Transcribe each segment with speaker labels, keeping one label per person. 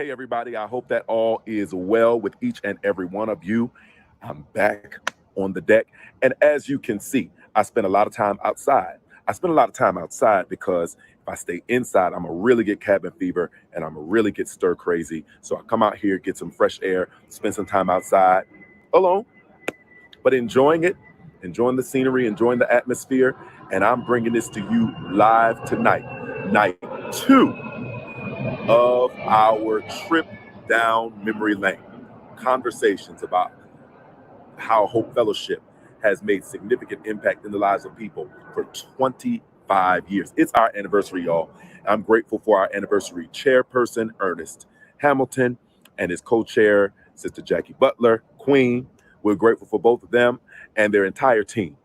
Speaker 1: Hey, everybody, I hope that all is well with each and every one of you. I'm back on the deck. And as you can see, I spend a lot of time outside. I spend a lot of time outside because if I stay inside, I'm going to really get cabin fever and I'm going to really get stir crazy. So I come out here, get some fresh air, spend some time outside alone, but enjoying it, enjoying the scenery, enjoying the atmosphere. And I'm bringing this to you live tonight, night two of our trip down memory lane. Conversations about how Hope Fellowship has made significant impact in the lives of people for 25 years. It's our anniversary, y'all. I'm grateful for our anniversary chairperson, Ernest Hamilton, and his co-chair, Sister Jackie Butler, Queen. We're grateful for both of them and their entire team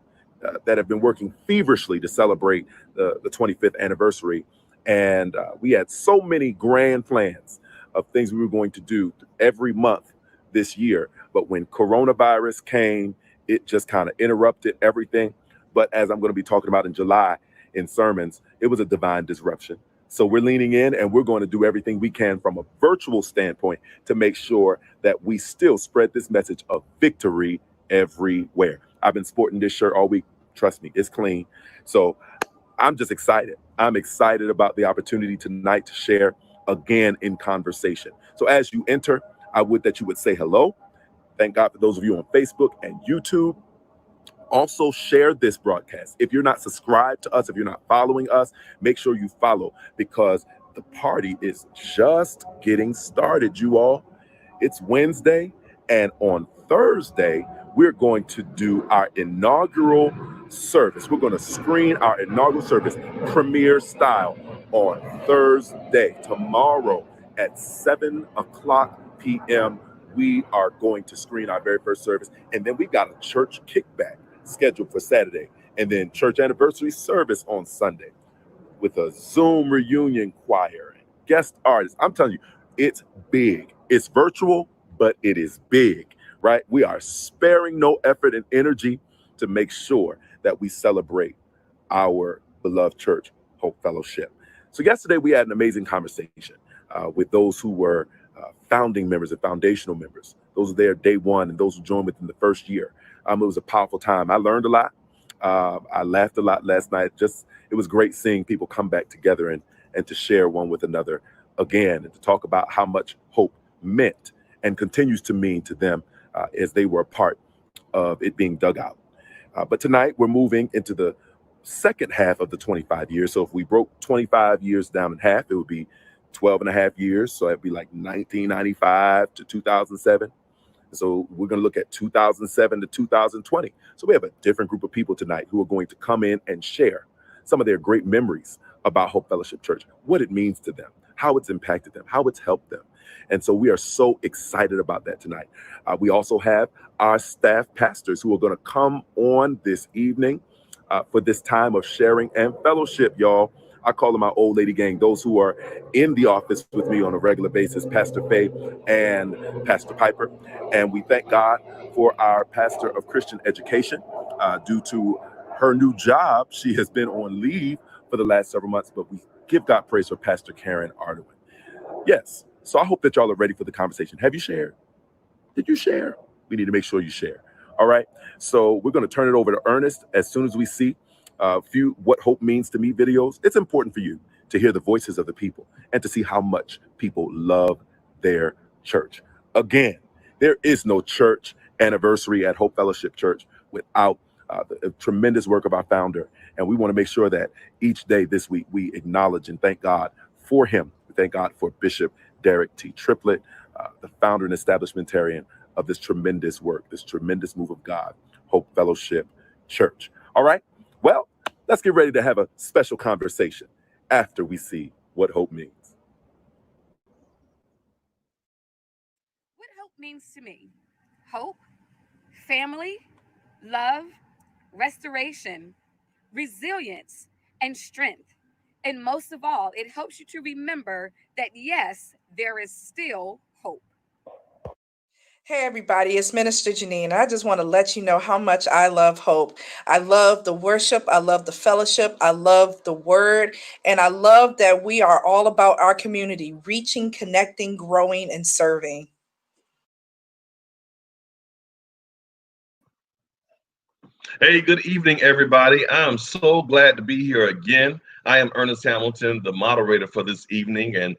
Speaker 1: that have been working feverishly to celebrate the 25th anniversary. And we had so many grand plans of things we were going to do every month this year. But when coronavirus came, it just kind of interrupted everything. But as I'm going to be talking about in July in sermons, it was a divine disruption. So we're leaning in and we're going to do everything we can from a virtual standpoint to make sure that we still spread this message of victory everywhere. I've been sporting this shirt all week. Trust me, it's clean. So I'm just excited. I'm excited about the opportunity tonight to share again in conversation. So as you enter, I would that you would say hello. Thank God for those of you on Facebook and YouTube. Also, share this broadcast. If you're not subscribed to us, if you're not following us, make sure you follow because the party is just getting started, you all. It's Wednesday, and on Thursday, we're going to do our inaugural service. We're going to screen our inaugural service, premiere style, on Thursday, tomorrow at 7 o'clock p.m. We are going to screen our very first service, and then we've got a church kickback scheduled for Saturday, and then church anniversary service on Sunday with a Zoom reunion choir and guest artists. I'm telling you, it's big. It's virtual, but it is big, right? We are sparing no effort and energy to make sure that we celebrate our beloved church, Hope Fellowship. So yesterday we had an amazing conversation with those who were founding members and foundational members. Those were there day one and those who joined within the first year. It was a powerful time. I learned a lot. I laughed a lot last night. It was great seeing people come back together and to share one with another again and to talk about how much hope meant and continues to mean to them as they were a part of it being dug out. But tonight we're moving into the second half of the 25 years. So if we broke 25 years down in half, it would be 12 and a half years. So it'd be like 1995 to 2007. So we're going to look at 2007 to 2020. So we have a different group of people tonight who are going to come in and share some of their great memories about Hope Fellowship Church, what it means to them, how it's impacted them, how it's helped them. And so we are so excited about that tonight. We also have our staff pastors who are going to come on this evening for this time of sharing and fellowship, y'all. I call them my old lady gang, those who are in the office with me on a regular basis, Pastor Faye and Pastor Piper. And we thank God for our pastor of Christian education. Due to her new job, she has been on leave for the last several months, but we give God praise for Pastor Karen Ardoin. Yes. So I hope that y'all are ready for the conversation. Have you shared? Did you share? We need to make sure you share. All right. So we're going to turn it over to Ernest as soon as we see a few What Hope Means to Me videos. It's important for you to hear the voices of the people and to see how much people love their church. Again, there is no church anniversary at Hope Fellowship Church without the tremendous work of our founder. And we want to make sure that each day this week we acknowledge and thank God for him. We thank God for Bishop Derek T. Triplett, the founder and establishmentarian of this tremendous work, this tremendous move of God, Hope Fellowship Church. All right. Well, let's get ready to have a special conversation after we see what hope means.
Speaker 2: What hope means to me: hope, family, love, restoration, resilience, and strength. And most of all, it helps you to remember that yes, there is still hope.
Speaker 3: Hey everybody, it's Minister Janine. I just want to let you know how much I love Hope. I love the worship, I love the fellowship, I love the word, and I love that we are all about our community, reaching, connecting, growing, and serving.
Speaker 4: Hey, good evening, everybody. I am so glad to be here again. I am Ernest Hamilton, the moderator for this evening, and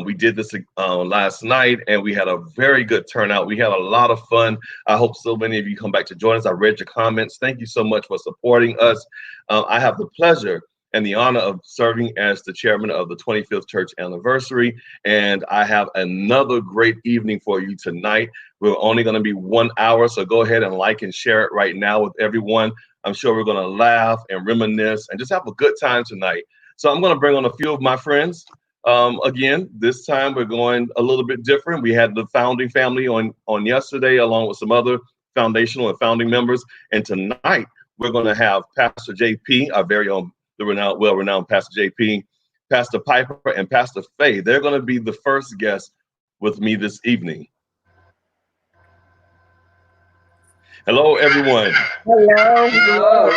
Speaker 4: we did this last night, and we had a very good turnout. We had a lot of fun. I hope so many of you come back to join us. I read your comments. Thank you so much for supporting us. I have the pleasure and the honor of serving as the chairman of the 25th church anniversary, and I have another great evening for you tonight. We're only going to be 1 hour, so go ahead and like and share it right now with everyone. I'm sure we're going to laugh and reminisce and just have a good time tonight. So I'm going to bring on a few of my friends. Again, this time we're going a little bit different. We had the founding family on yesterday, along with some other foundational and founding members. And tonight we're going to have Pastor JP, our very own, the renowned, well-renowned Pastor JP, Pastor Piper, and Pastor Faye. They're going to be the first guests with me this evening. Hello, everyone.
Speaker 5: Hello, hello.
Speaker 3: Hello.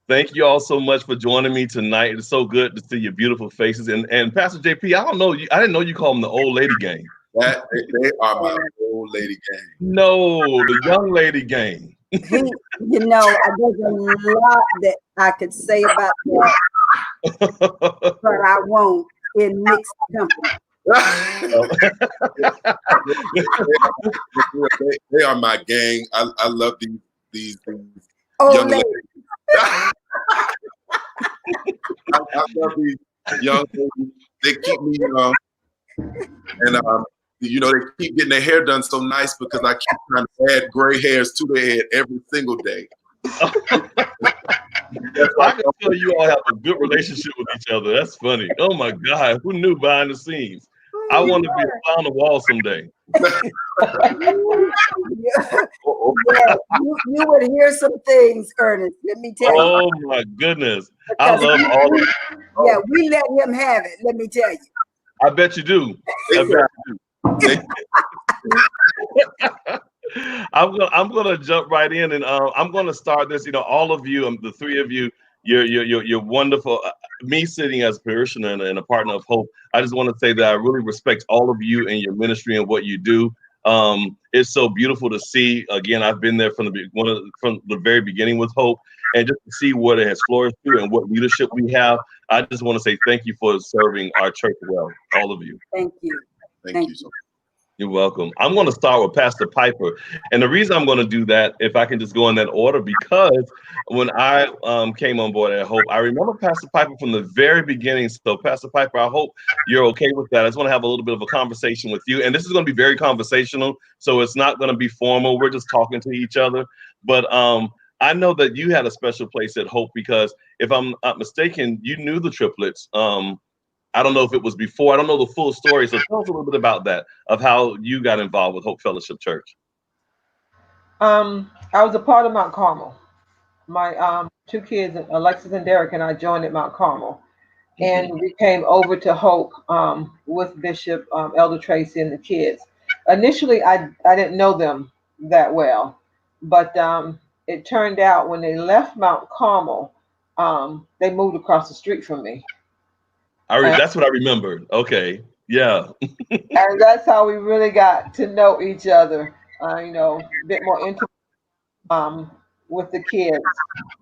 Speaker 4: Thank you all so much for joining me tonight. It's so good to see your beautiful faces. And Pastor JP, I don't know you. I didn't know you call them the old lady gang.
Speaker 1: They are my old lady gang.
Speaker 4: No, the young lady gang.
Speaker 5: He, there's a lot that I could say about that, but I won't in mixed company.
Speaker 1: They are my gang. I love these
Speaker 5: Oh,
Speaker 1: young
Speaker 5: lady.
Speaker 1: ladies. I love these young ladies. They keep me young, and they keep getting their hair done so nice because I keep trying to add gray hairs to their head every single day.
Speaker 4: I can tell you all have a good relationship with each other. That's funny. Oh my God, who knew behind the scenes? I want to be a fly on the wall someday.
Speaker 5: Yeah, you would hear some things, Ernest. Let me tell you.
Speaker 4: Oh my goodness, I
Speaker 5: Because
Speaker 4: love all of it.
Speaker 5: yeah, we let him have it. Let me tell you.
Speaker 4: I bet you do. I bet you do. I'm gonna jump right in, and I'm gonna start this. All of you, the three of you, you're wonderful. Me sitting as a parishioner and a partner of Hope, I just want to say that I really respect all of you and your ministry and what you do. It's so beautiful to see. Again, I've been there from the very beginning with Hope, and just to see what it has flourished to and what leadership we have. I just want to say thank you for serving our church well, all of you.
Speaker 5: Thank you.
Speaker 1: Thank you so much.
Speaker 4: You're welcome. I'm going to start with Pastor Piper. And the reason I'm going to do that, if I can just go in that order, because when I came on board at Hope, I remember Pastor Piper from the very beginning. So, Pastor Piper, I hope you're okay with that. I just want to have a little bit of a conversation with you. And this is going to be very conversational. So it's not going to be formal. We're just talking to each other. But I know that you had a special place at Hope because if I'm not mistaken, you knew the triplets. I don't know if it was before. I don't know the full story. So tell us a little bit about that, of how you got involved with Hope Fellowship Church.
Speaker 6: I was a part of Mount Carmel. My two kids, Alexis and Derek, and I joined at Mount Carmel. And we came over to Hope with Bishop Elder Tracy and the kids. Initially, I didn't know them that well. But it turned out when they left Mount Carmel, they moved across the street from me.
Speaker 4: That's what I remembered. Okay. Yeah.
Speaker 6: And that's how we really got to know each other, a bit more intimate with the kids,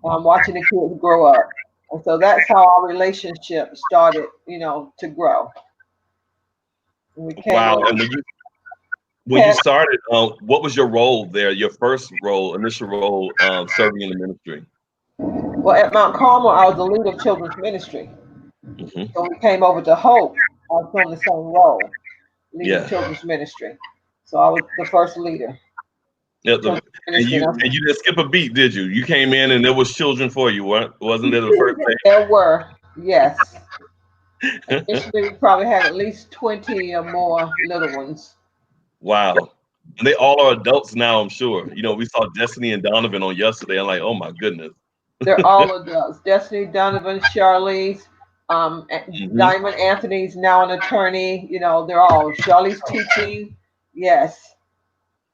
Speaker 6: watching the kids grow up. And so that's how our relationship started, to grow. And we came
Speaker 4: Wow.
Speaker 6: over.
Speaker 4: And when you started, what was your role there, your first role, initial role, serving in the ministry?
Speaker 6: Well, at Mount Carmel, I was the leader of children's ministry.
Speaker 4: Mm-hmm.
Speaker 6: So we came over to Hope, I was doing the same role, leading
Speaker 4: Yeah.
Speaker 6: children's ministry. So I was the first leader.
Speaker 4: Yeah, and you didn't skip a beat, did you? You came in and there was children for you, wasn't it the first day?
Speaker 6: There were, yes. Initially, we probably had at least 20 or more little ones.
Speaker 4: Wow. And they all are adults now, I'm sure. We saw Destiny and Donovan on yesterday. I'm like, oh my goodness.
Speaker 6: They're all adults. Destiny, Donovan, Charlize, Diamond Anthony's now an attorney. They're all. Charlize teaching. Yes.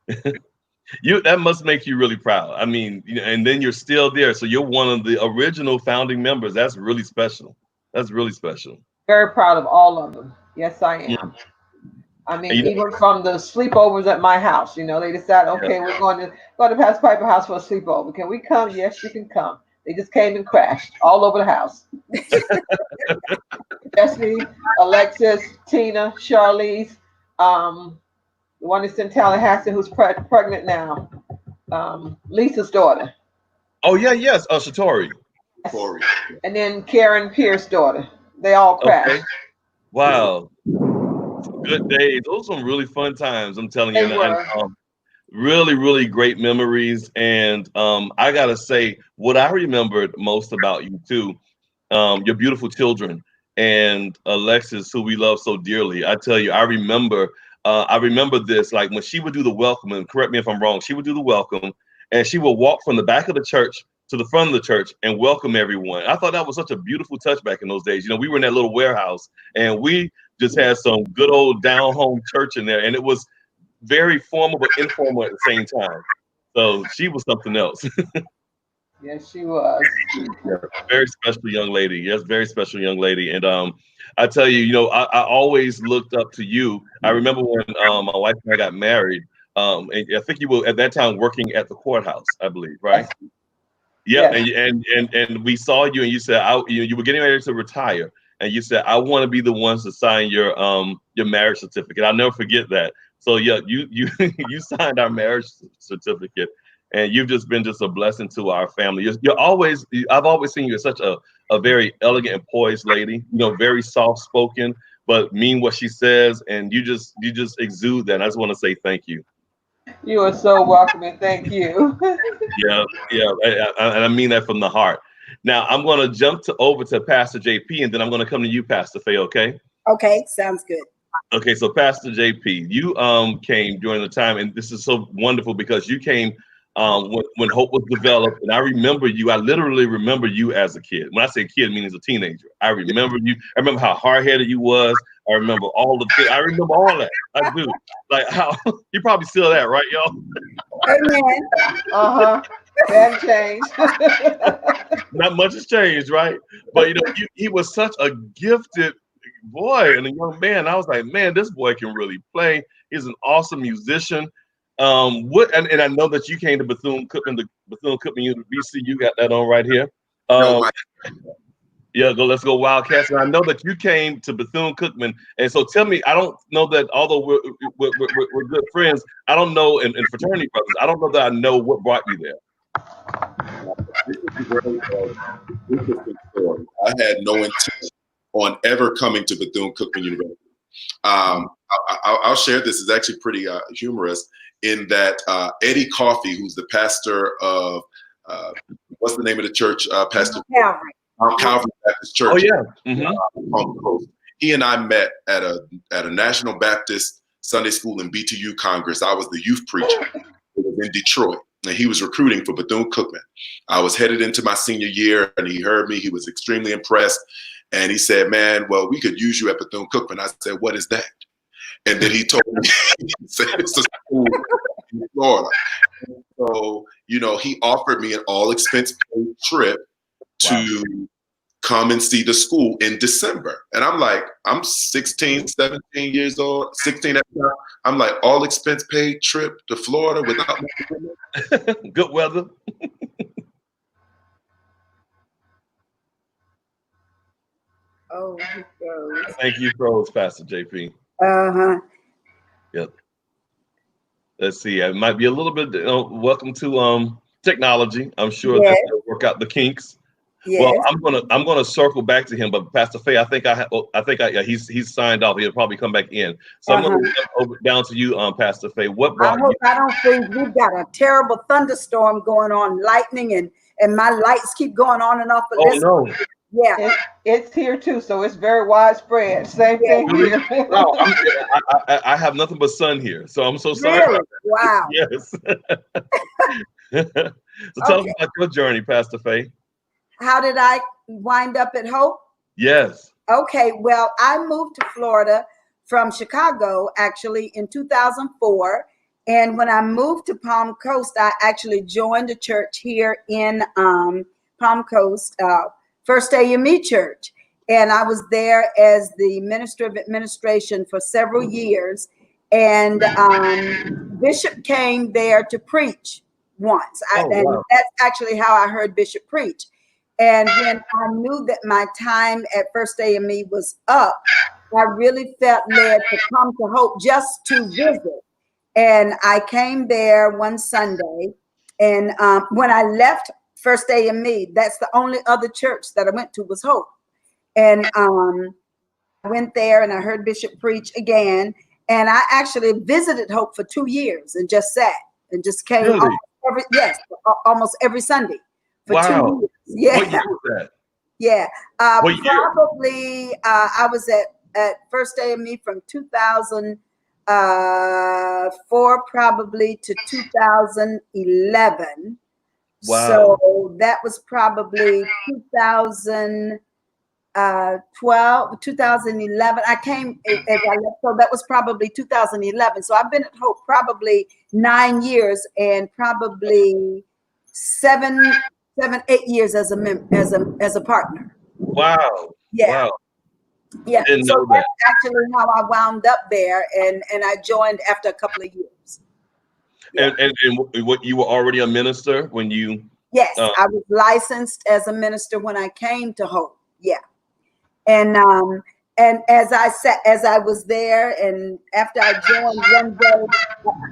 Speaker 4: That must make you really proud. I mean, and then you're still there, so you're one of the original founding members. That's really special. That's really special.
Speaker 6: Very proud of all of them. Yes, I
Speaker 4: Yeah.
Speaker 6: am. I
Speaker 4: And
Speaker 6: mean, even from the sleepovers at my house, they decided,
Speaker 4: yeah.
Speaker 6: okay, we're going to Pastor Piper house for a sleepover. Can we come? Yes, you can come. They just came and crashed all over the house. Especially Alexis, Tina, Charlize, the one that's in Tallahassee who's pregnant now, Lisa's daughter.
Speaker 4: Oh yeah, yes. Shatori.
Speaker 6: Yes. And then Karen Pierce's daughter. They all
Speaker 4: Okay.
Speaker 6: crashed.
Speaker 4: Wow. Good days. Those are some really fun times. I'm telling you.
Speaker 6: They
Speaker 4: And
Speaker 6: were.
Speaker 4: really, really great memories. And I gotta say, what I remembered most about you too, your beautiful children and Alexis, who we love so dearly. I tell you, I remember this, like when she would do the welcome, and correct me if I'm wrong, she would do the welcome and she would walk from the back of the church to the front of the church and welcome everyone. I thought that was such a beautiful touch back in those days. We were in that little warehouse and we just had some good old down home church in there, and it was very formal but informal at the same time. So she was something else.
Speaker 6: Yes, she was.
Speaker 4: Yeah, very special young lady. Yes, very special young lady. And I tell you, I always looked up to you. I remember when my wife and I got married. And I think you were at that time working at the courthouse, I believe, right? Yep.
Speaker 6: Yes.
Speaker 4: And we saw you, and you said you were getting ready to retire, and you said, I want to be the ones to sign your marriage certificate. I'll never forget that. So yeah, you you signed our marriage certificate, and you've just been just a blessing to our family. I've always seen you as such a very elegant and poised lady. Very soft spoken, but mean what she says, and you just exude that. And I just want to say thank you.
Speaker 6: You are so welcome and thank you.
Speaker 4: Yeah, yeah, and I mean that from the heart. Now I'm going to jump over to Pastor JP, and then I'm going to come to you, Pastor Faye. Okay.
Speaker 5: Okay, sounds good.
Speaker 4: Okay, so Pastor JP, you came during the time, and this is so wonderful because you came when Hope was developed, and I remember you. I literally remember you as a kid. When I say kid, I mean as a teenager. I remember you. I remember how hard-headed you was. I remember all the things. I remember all that. I do. Like how you probably still that, right, y'all?
Speaker 5: Amen.
Speaker 6: Uh-huh. That changed.
Speaker 4: Not much has changed, right? But he was such a gifted boy and a young man. I was like, man, this boy can really play. He's an awesome musician. And I know that you came to the Bethune-Cookman University. You got that on right here.
Speaker 1: No,
Speaker 4: Yeah, let's go Wildcats. And I know that you came to Bethune-Cookman, and so tell me, I don't know that although we're good friends, I don't know, and fraternity brothers, I don't know that I know what brought you there.
Speaker 1: this is a very interesting story. I had no intention on ever coming to Bethune-Cookman University. I'll share this. It's actually pretty humorous in that Eddie Coffey, who's the pastor of what's the name of the church? Pastor
Speaker 5: Calvary.
Speaker 1: Calvary Baptist Church.
Speaker 4: Oh yeah.
Speaker 1: On the coast. He and I met at a National Baptist Sunday School and BTU Congress. I was the youth preacher. It was in Detroit, and he was recruiting for Bethune-Cookman. I was headed into my senior year, and he heard me. He was extremely impressed, and he said, "Man, well, we could use you at Bethune-Cookman." I said, "What is that?" And then he told me, he said, "It's a school in Florida." So, he offered me an all-expense paid trip to come and see the school in December. And I'm like, I'm 16, 17 years old, 16 at the time. I'm like, all expense paid trip to Florida without my
Speaker 4: Good weather.
Speaker 5: Oh, he goes.
Speaker 4: Thank you, pros, Pastor JP.
Speaker 5: Uh-huh.
Speaker 4: Yep. Let's see. It might be a little bit. Welcome to technology. I'm sure
Speaker 5: Yes.
Speaker 4: that will work out the kinks.
Speaker 5: Yes.
Speaker 4: Well, I'm gonna circle back to him, but Pastor Faye, he's signed off. He'll probably come back in. So I'm gonna over down to you, Pastor Faye. What
Speaker 5: I
Speaker 4: brought
Speaker 5: hope
Speaker 4: you?
Speaker 5: I don't think we've got a terrible thunderstorm going on, lightning, and my lights keep going on and off. But
Speaker 4: Oh no!
Speaker 5: Yeah.
Speaker 6: It's here too, so it's very widespread. Same thing
Speaker 4: Really?
Speaker 6: here.
Speaker 4: No, I have nothing but sun here, so I'm so sorry.
Speaker 5: Really? Wow.
Speaker 4: Yes. So tell us about your journey, Pastor Faye.
Speaker 5: How did I wind up at Hope?
Speaker 4: Yes.
Speaker 5: Okay, well, I moved to Florida from Chicago actually in 2004, And when I moved to Palm Coast, I actually joined a church here in Palm Coast, First AME Church. And I was there as the minister of administration for several years. And Bishop came there to preach once.
Speaker 4: Oh,
Speaker 5: And
Speaker 4: wow.
Speaker 5: that's actually how I heard Bishop preach. And when I knew that my time at First AME was up, I really felt led to come to Hope just to visit. And I came there one Sunday. And when I left First AME, that's the only other church that I went to was Hope. And I went there and I heard Bishop preach again. And I actually visited Hope for 2 years and just sat and just came
Speaker 4: Really?
Speaker 5: almost every Sunday for
Speaker 4: Wow.
Speaker 5: 2 years.
Speaker 4: What
Speaker 5: Yeah.
Speaker 4: year was that?
Speaker 5: Yeah.
Speaker 4: What year?
Speaker 5: Probably I was at First AME from 2004 probably to 2011.
Speaker 4: Wow.
Speaker 5: So that was probably 2011. I came as I left, so that was probably 2011. So I've been at Hope probably 9 years and probably 8 years as a partner.
Speaker 4: Wow.
Speaker 5: Yeah.
Speaker 4: Wow.
Speaker 5: Yeah.
Speaker 4: Didn't
Speaker 5: So
Speaker 4: know
Speaker 5: that's
Speaker 4: that.
Speaker 5: actually how I wound up there, and I joined after a couple of years. Yeah.
Speaker 4: And what, you were already a minister when you?
Speaker 5: Yes, I was licensed as a minister when I came to Hope. Yeah. And as I was there, and after I joined one day,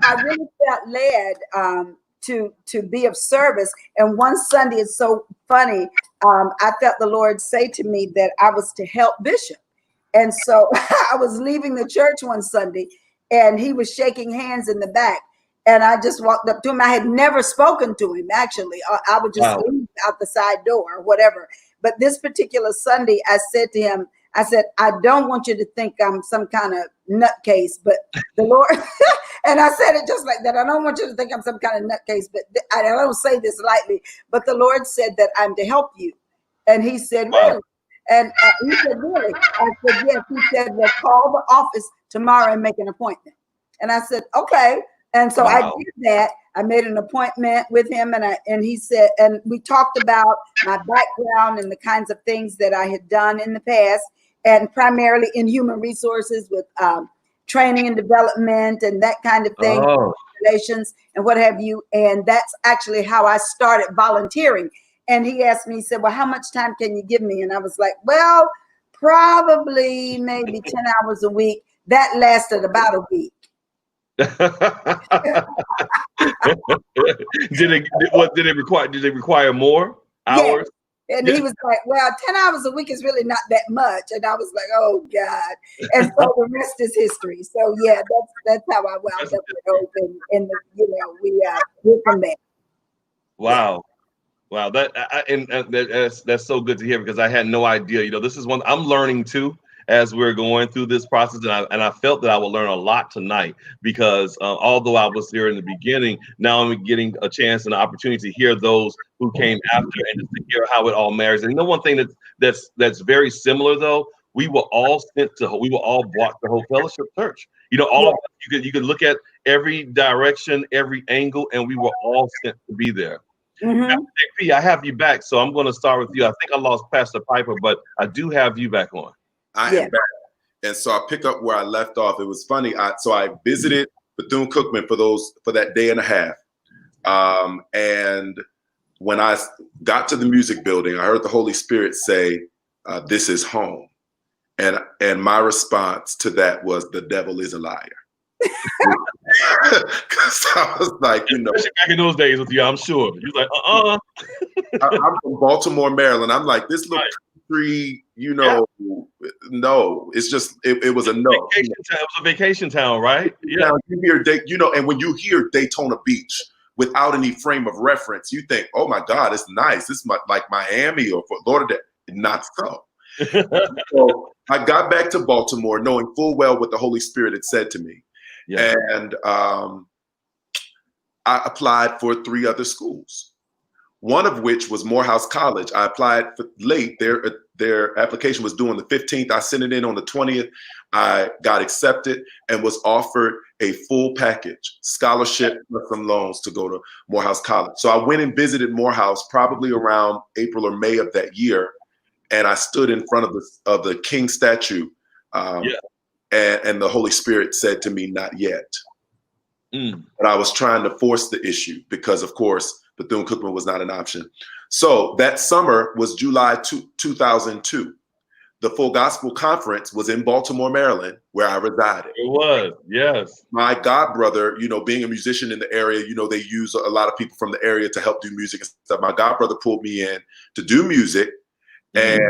Speaker 5: I really felt led to be of service. And one Sunday, it's so funny. I felt the Lord say to me that I was to help Bishop. And so I was leaving the church one Sunday, and he was shaking hands in the back. And I just walked up to him. I had never spoken to him, actually. I would just
Speaker 4: Wow.
Speaker 5: leave out the side door or whatever. But this particular Sunday, I said to him, I said, I don't want you to think I'm some kind of nutcase, but the Lord, and I said it just like that. I don't want you to think I'm some kind of nutcase, but I don't say this lightly, but the Lord said that I'm to help you. And he said,
Speaker 4: Wow.
Speaker 5: really? And he said, really? I said, yes. He said, well, call the office tomorrow and make an appointment. And I said, okay. And so I
Speaker 4: Wow.
Speaker 5: did that. I made an appointment with him, and he said, and we talked about my background and the kinds of things that I had done in the past, and primarily in human resources with training and development and that kind of thing,
Speaker 4: Oh,
Speaker 5: relations and what have you. And that's actually how I started volunteering. And he asked me, he said, well, how much time can you give me? And I was like, well, probably maybe 10 hours a week. That lasted about a week.
Speaker 4: Did it require more hours?
Speaker 5: Yeah. And he was like, well, 10 hours a week is really not that much. And I was like, oh God. And so the rest is history. So yeah, that's how I wound up with Hope, and we're from there.
Speaker 4: Wow. Wow, that's so good to hear, because I had no idea. This is one I'm learning too as we're going through this process, and I felt that I will learn a lot tonight, because although I was here in the beginning, now I'm getting a chance and an opportunity to hear those who came after, and just to hear how it all marries. And one thing that's very similar though, we were all brought to Hope Fellowship Church. All of us, you could look at every direction, every angle, and we were all sent to be there.
Speaker 5: Mm-hmm.
Speaker 4: JP, I have you back, so I'm going to start with you. I think I lost Pastor Piper, but I do have you back on.
Speaker 1: I am back. And so I pick up where I left off. It was funny. So I visited Bethune-Cookman for that day and a half. And when I got to the music building, I heard the Holy Spirit say, this is home. And my response to that was, the devil is a liar. Because I was like,
Speaker 4: especially back in those days with you, I'm sure you're like,
Speaker 1: I'm from Baltimore, Maryland. I'm like, this little country, no, it's just it was a no.
Speaker 4: It was a vacation town, right?
Speaker 1: Yeah, you hear and when you hear Daytona Beach without any frame of reference, you think, oh my God, it's nice. It's like Miami or Fort Lauderdale. Not so. So I got back to Baltimore knowing full well what the Holy Spirit had said to me. Yeah. And I applied for 3 other schools, one of which was Morehouse College. I applied for late. Their their application was due on the 15th. I sent it in on the 20th. I got accepted and was offered a full package, scholarship plus some loans to go to Morehouse College. So I went and visited Morehouse probably around April or May of that year, and I stood in front of the King statue,
Speaker 4: Yeah.
Speaker 1: and the Holy Spirit said to me, "Not yet." But I was trying to force the issue because, of course, Bethune-Cookman was not an option. So that summer was July 2002. The Full Gospel Conference was in Baltimore, Maryland, where I resided.
Speaker 4: It was, yes.
Speaker 1: My godbrother, being a musician in the area, they use a lot of people from the area to help do music and stuff. My godbrother pulled me in to do music. And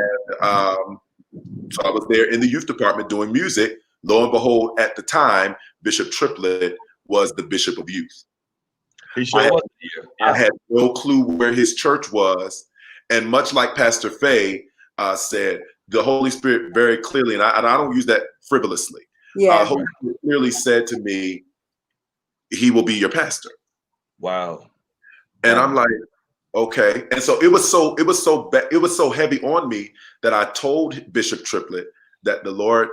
Speaker 1: so I was there in the youth department doing music. Lo and behold, at the time, Bishop Triplett was the Bishop of Youth.
Speaker 4: He sure was here.
Speaker 1: I had no clue where his church was. And much like Pastor Faye said, the Holy Spirit very clearly, and I don't use that frivolously.
Speaker 5: Yeah.
Speaker 1: Holy Spirit clearly said to me, "He will be your pastor."
Speaker 4: Wow.
Speaker 1: And I'm like, okay. And so it was so heavy on me that I told Bishop Triplett that the Lord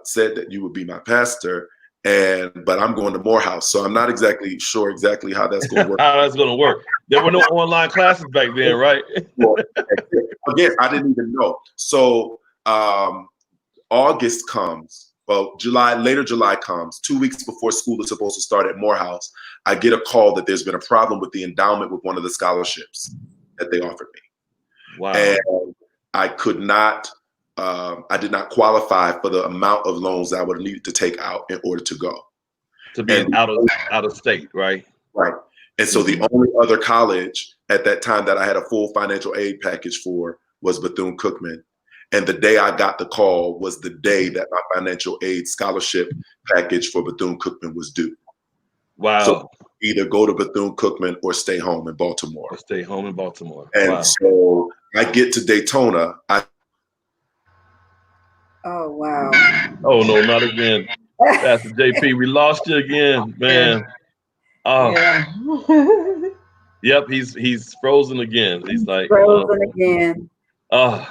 Speaker 1: said that you would be my pastor, but I'm going to Morehouse, so I'm not exactly sure exactly how that's going to work.
Speaker 4: How that's going to work? There were no online classes back then, right?
Speaker 1: Well, again, I didn't even know. So August comes. Well, later July comes. 2 weeks before school is supposed to start at Morehouse, I get a call that there's been a problem with the endowment with one of the scholarships that they offered me.
Speaker 4: Wow.
Speaker 1: And I could not. I did not qualify for the amount of loans that I would have needed to take out in order to go.
Speaker 4: To be out of state, right?
Speaker 1: Right. And so the only other college at that time that I had a full financial aid package for was Bethune-Cookman. And the day I got the call was the day that my financial aid scholarship package for Bethune-Cookman was due.
Speaker 4: Wow.
Speaker 1: So either go to Bethune-Cookman or stay home in Baltimore. And
Speaker 4: wow.
Speaker 1: so I get to Daytona.
Speaker 5: Oh, wow.
Speaker 4: Oh, no, not again. Pastor JP, we lost you again, man. Oh,
Speaker 6: Yeah.
Speaker 4: Yep, he's frozen again. He's like
Speaker 5: frozen again.
Speaker 4: Well,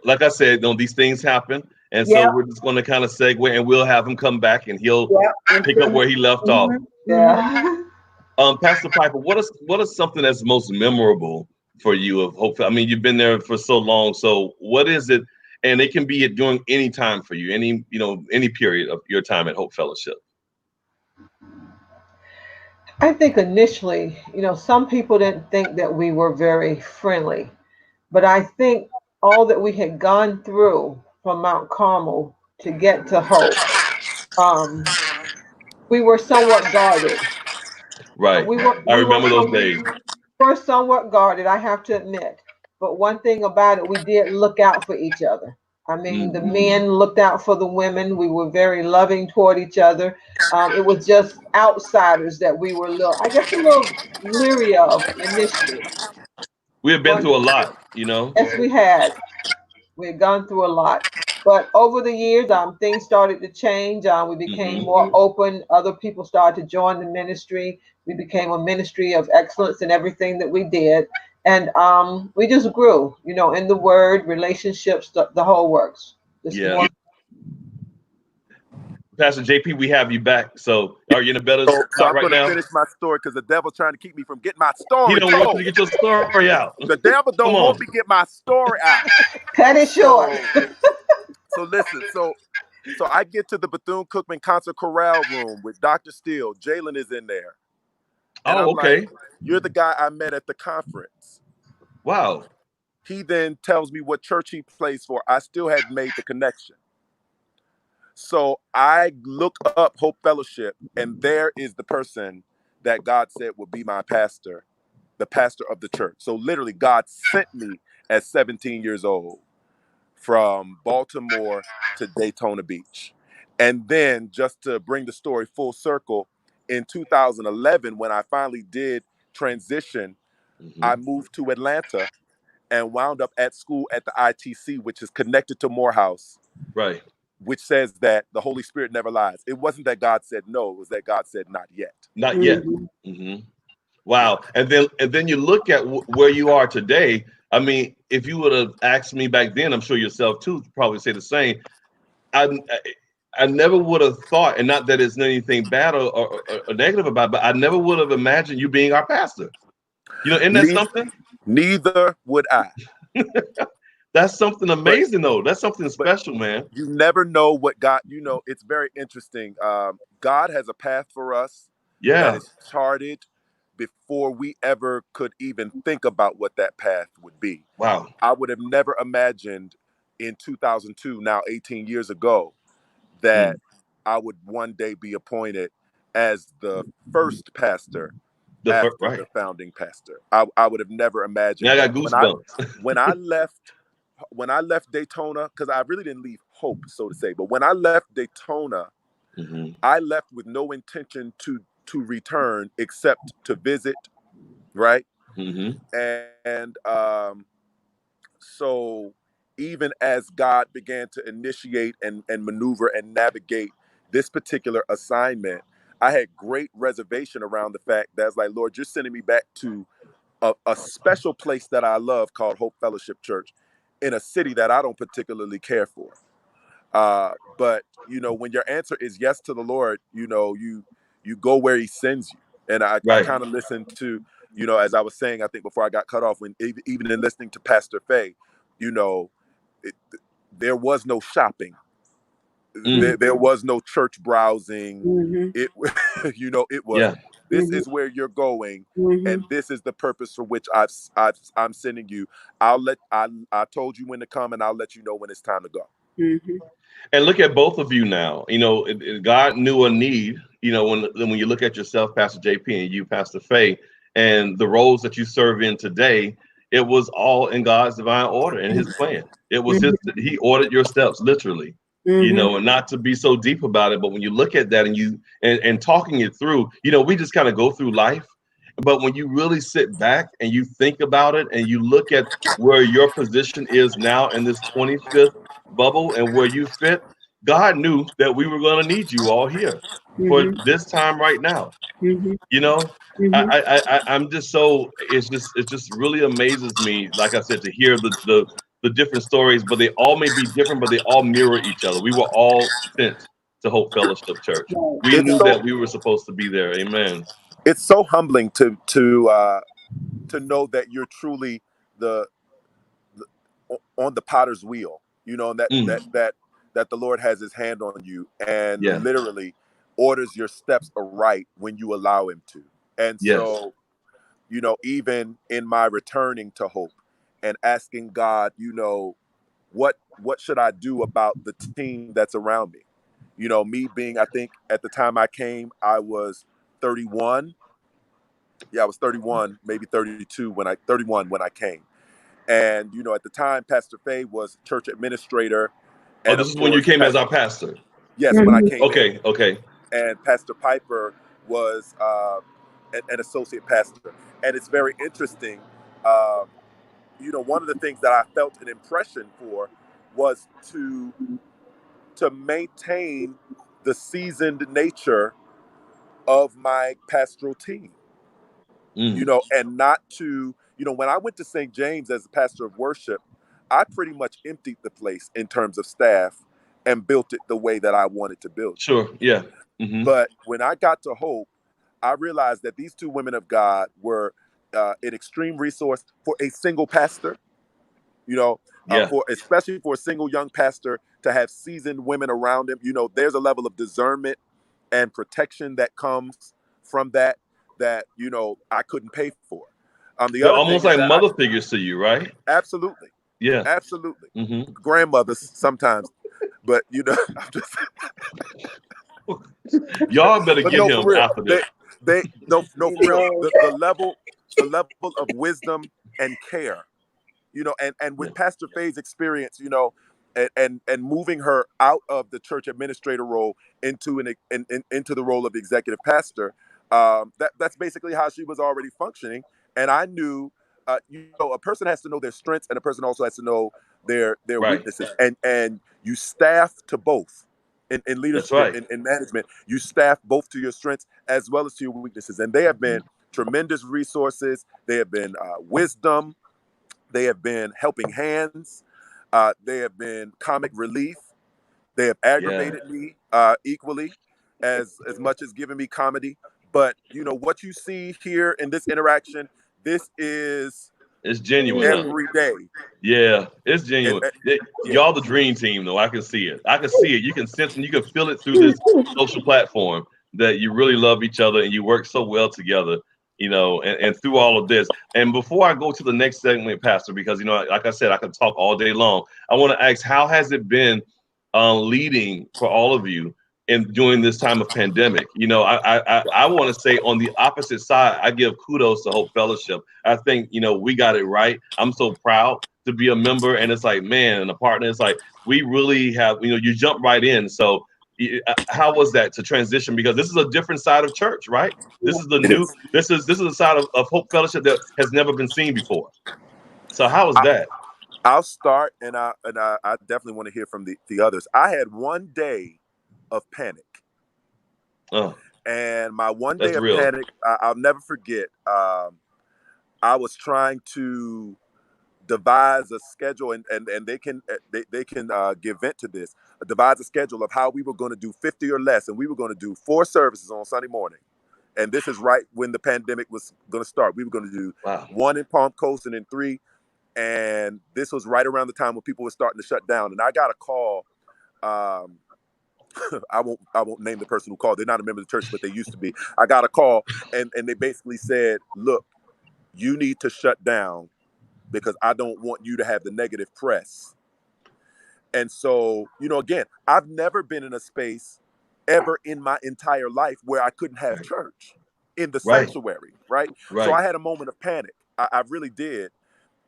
Speaker 4: like I said, these things happen, and so we're just going to kind of segue, and we'll have him come back, and he'll pick up where he left off.
Speaker 6: Yeah.
Speaker 4: Pastor Piper, what is something that's most memorable for you of Hope? I mean, you've been there for so long, so what is it? And it can be during any time for you, any period of your time at Hope Fellowship.
Speaker 6: I think initially, some people didn't think that we were very friendly, but I think all that we had gone through from Mount Carmel to get to Hope, we were somewhat guarded.
Speaker 4: Right. I remember those days.
Speaker 6: We're somewhat guarded, I have to admit. But one thing about it, we did look out for each other. I mean, the men looked out for the women. We were very loving toward each other. It was just outsiders that we were a little leery of initially.
Speaker 4: We have been through a lot,
Speaker 6: Yes, we had. We had gone through a lot. But over the years, things started to change. We became more open. Other people started to join the ministry. We became a ministry of excellence in everything that we did. And we just grew, in the word, relationships, the whole works.
Speaker 4: Yeah. Pastor JP, we have you back. So are you in a better spot
Speaker 1: so I'm
Speaker 4: right now?
Speaker 1: I'm going to finish my story because the devil's trying to keep me from getting my story.
Speaker 4: He don't want you to get your story out.
Speaker 1: The devil don't want me to get my story out.
Speaker 6: Cut it short.
Speaker 1: So listen, so I get to the Bethune-Cookman concert chorale room with Dr. Steele. Jalen is in there. And I'm
Speaker 4: okay.
Speaker 1: like, "You're the guy I met at the conference."
Speaker 4: Wow.
Speaker 1: He then tells me what church he plays for. I still hadn't made the connection. So I look up Hope Fellowship, and there is the person that God said would be my pastor, the pastor of the church. So literally, God sent me at 17 years old from Baltimore to Daytona Beach. And then, just to bring the story full circle, in 2011, when I finally did transition, I moved to Atlanta and wound up at school at the ITC, which is connected to Morehouse.
Speaker 4: Right.
Speaker 1: Which says that the Holy Spirit never lies. It wasn't that God said no, it was that God said not yet.
Speaker 4: Not yet. Wow. And then you look at where you are today. I mean, if you would have asked me back then, I'm sure yourself too probably say the same. I never would have thought, and not that it's anything bad or negative about it, but I never would have imagined you being our pastor. Isn't that
Speaker 1: Ne-
Speaker 4: something?
Speaker 1: Neither would I.
Speaker 4: That's something
Speaker 1: But
Speaker 4: amazing, though. That's something
Speaker 1: but
Speaker 4: special, man.
Speaker 1: you never know what God. It's very interesting. God has a path for us that
Speaker 4: Yeah.
Speaker 1: is charted before we ever could even think about what that path would be.
Speaker 4: Wow.
Speaker 1: I would have never imagined in 2002, now 18 years ago, that
Speaker 4: Mm.
Speaker 1: I would one day be appointed as the first pastor after
Speaker 4: Right.
Speaker 1: the founding pastor. I would have never
Speaker 4: Yeah,
Speaker 1: imagined
Speaker 4: I got
Speaker 1: that.
Speaker 4: goosebumps.
Speaker 1: When I left when I left Daytona, because I really didn't leave hope, so to say, but when I left Daytona,
Speaker 4: Hmm.
Speaker 1: I left with no intention to return except to visit, right?
Speaker 4: Hmm.
Speaker 1: And so even as God began to initiate and maneuver and navigate this particular assignment, I had great reservation around the fact that I was like, Lord, you're sending me back to a special place that I love called Hope Fellowship Church in a city that I don't particularly care for. But when your answer is yes to the Lord, you go where He sends you. And I
Speaker 4: Right.
Speaker 1: kind of listened to, as I was saying, I think before I got cut off, when even in listening to Pastor Faye, you know, it, there was no shopping,
Speaker 4: Mm.
Speaker 1: there was no church browsing.
Speaker 5: Mm-hmm.
Speaker 1: It it was,
Speaker 4: Yeah.
Speaker 1: this is where you're going,
Speaker 5: Mm-hmm.
Speaker 1: and this is the purpose for which I'm sending you. I told you when to come, and I'll let you know when it's time to go.
Speaker 5: Mm-hmm.
Speaker 4: And look at both of you now. God knew a need. When you look at yourself, Pastor JP, and you, Pastor Faye, and the roles that you serve in today, it was all in God's divine order and His plan. It was His. He ordered your steps literally.
Speaker 5: Mm-hmm.
Speaker 4: And not to be so deep about it, but when you look at that and and talking it through, we just kind of go through life. But when you really sit back and you think about it and you look at where your position is now in this 25th bubble and where you fit, God knew that we were going to need you all here for
Speaker 5: Mm-hmm.
Speaker 4: this time right now.
Speaker 5: Mm-hmm.
Speaker 4: You know,
Speaker 5: Mm-hmm.
Speaker 4: I'm just so it just really amazes me. Like I said, to hear the different stories, but they all may be different, but they all mirror each other. We were all sent to Hope Fellowship Church.
Speaker 5: Right.
Speaker 4: We
Speaker 1: It's
Speaker 4: knew
Speaker 1: so
Speaker 4: that we were supposed to be there. Amen.
Speaker 1: it's so humbling to know that you're truly the, on the potter's wheel, and that
Speaker 4: Mm,
Speaker 1: that that that the Lord has His hand on you and
Speaker 4: yeah.
Speaker 1: literally orders your steps aright when you allow Him to. And
Speaker 4: Yes.
Speaker 1: so, even in my returning to hope and asking God, what should I do about the team that's around me? Me being, I think at the time I came, I was 31. Yeah, I was 31, maybe 31 when I came. And at the time, Pastor Faye was church administrator,
Speaker 4: Oh,
Speaker 1: and
Speaker 4: this
Speaker 1: of
Speaker 4: is when you
Speaker 1: course,
Speaker 4: came as our pastor.
Speaker 1: yes, when I
Speaker 5: Mm-hmm.
Speaker 1: came in,
Speaker 4: Okay. Okay.
Speaker 1: and Pastor Piper was an associate pastor. And it's very interesting. Uh, one of the things that I felt an impression for was to maintain the seasoned nature of my pastoral team.
Speaker 4: Mm,
Speaker 1: And not to, when I went to St. James as a pastor of worship, I pretty much emptied the place in terms of staff and built it the way that I wanted to build it.
Speaker 4: sure. Yeah. Hmm.
Speaker 1: But when I got to Hope, I realized that these two women of God were an extreme resource for a single pastor,
Speaker 4: Yeah.
Speaker 1: for especially for a single young pastor to have seasoned women around him. There's a level of discernment and protection that comes from that I couldn't pay for. The
Speaker 4: They're
Speaker 1: other thing
Speaker 4: almost
Speaker 1: is
Speaker 4: like
Speaker 1: that
Speaker 4: mother figures to you, right?
Speaker 1: absolutely,
Speaker 4: Yeah.
Speaker 1: absolutely,
Speaker 4: Hmm.
Speaker 1: grandmothers sometimes, but I'm just,
Speaker 4: Y'all better
Speaker 1: but
Speaker 4: get
Speaker 1: no, for
Speaker 4: him
Speaker 1: real,
Speaker 4: after
Speaker 1: they
Speaker 4: this.
Speaker 1: no, for real,
Speaker 5: Amen.
Speaker 1: the level of wisdom and care, and
Speaker 4: Yeah.
Speaker 1: with Pastor Faye's experience, and moving her out of the church administrator role into into the role of the executive pastor, that's basically how she was already functioning. And I knew, a person has to know their strengths, and a person also has to know their
Speaker 4: Right.
Speaker 1: weaknesses, and you staff to both. In
Speaker 4: That's
Speaker 1: leadership,
Speaker 4: right.
Speaker 1: in management, you staff both to your strengths as well as to your weaknesses, and they have been tremendous resources. They have been wisdom. They have been helping hands. They have been comic relief. They have
Speaker 4: Yeah,
Speaker 1: aggravated me equally as much as giving me comedy. But you know what you see here in this interaction, this is
Speaker 4: it's genuine, huh?
Speaker 5: Mm.
Speaker 1: every day.
Speaker 4: Yeah, it's genuine.
Speaker 1: Yeah,
Speaker 4: Y'all the dream team, though. I can see it. I can see it. You can sense and you can feel it through this social platform that you really love each other and you work so well together, and through all of this. And before I go to the next segment, Pastor, because, like I said, I can talk all day long. I want to ask, how has it been leading for all of you in during this time of pandemic? I want to say on the opposite side, I give kudos to Hope Fellowship. I think, we got it right. I'm so proud to be a member, and it's like, man, and a partner. It's like we really have, you jump right in. So, how was that to transition? Because this is a different side of church, right? This is the
Speaker 1: it
Speaker 4: new.
Speaker 1: is.
Speaker 4: This is a side of Hope Fellowship that has never been seen before. So, how is
Speaker 1: I,
Speaker 4: that?
Speaker 1: I'll start, and I definitely want to hear from the others. I had one day of panic,
Speaker 4: Oh,
Speaker 1: and my one day
Speaker 4: that's
Speaker 1: of
Speaker 4: real.
Speaker 1: panic, I'll never forget. I was trying to devise a schedule, and they can give vent to this. Devise a schedule of how we were going to do 50 or less, and we were going to do 4 services on Sunday morning. And this is right when the pandemic was going to start. We were going to do
Speaker 4: Wow.
Speaker 1: one in Palm Coast and then three. And this was right around the time when people were starting to shut down. And I got a call. Um, I won't name the person who called. They're not a member of the church, but they used to be. I got a call, and they basically said, "Look, you need to shut down because I don't want you to have the negative press." And so, again, I've never been in a space ever in my entire life where I couldn't have
Speaker 4: Right.
Speaker 1: church in the
Speaker 4: Right.
Speaker 1: sanctuary, right? So
Speaker 4: Right.
Speaker 1: I had a moment of panic. I really did.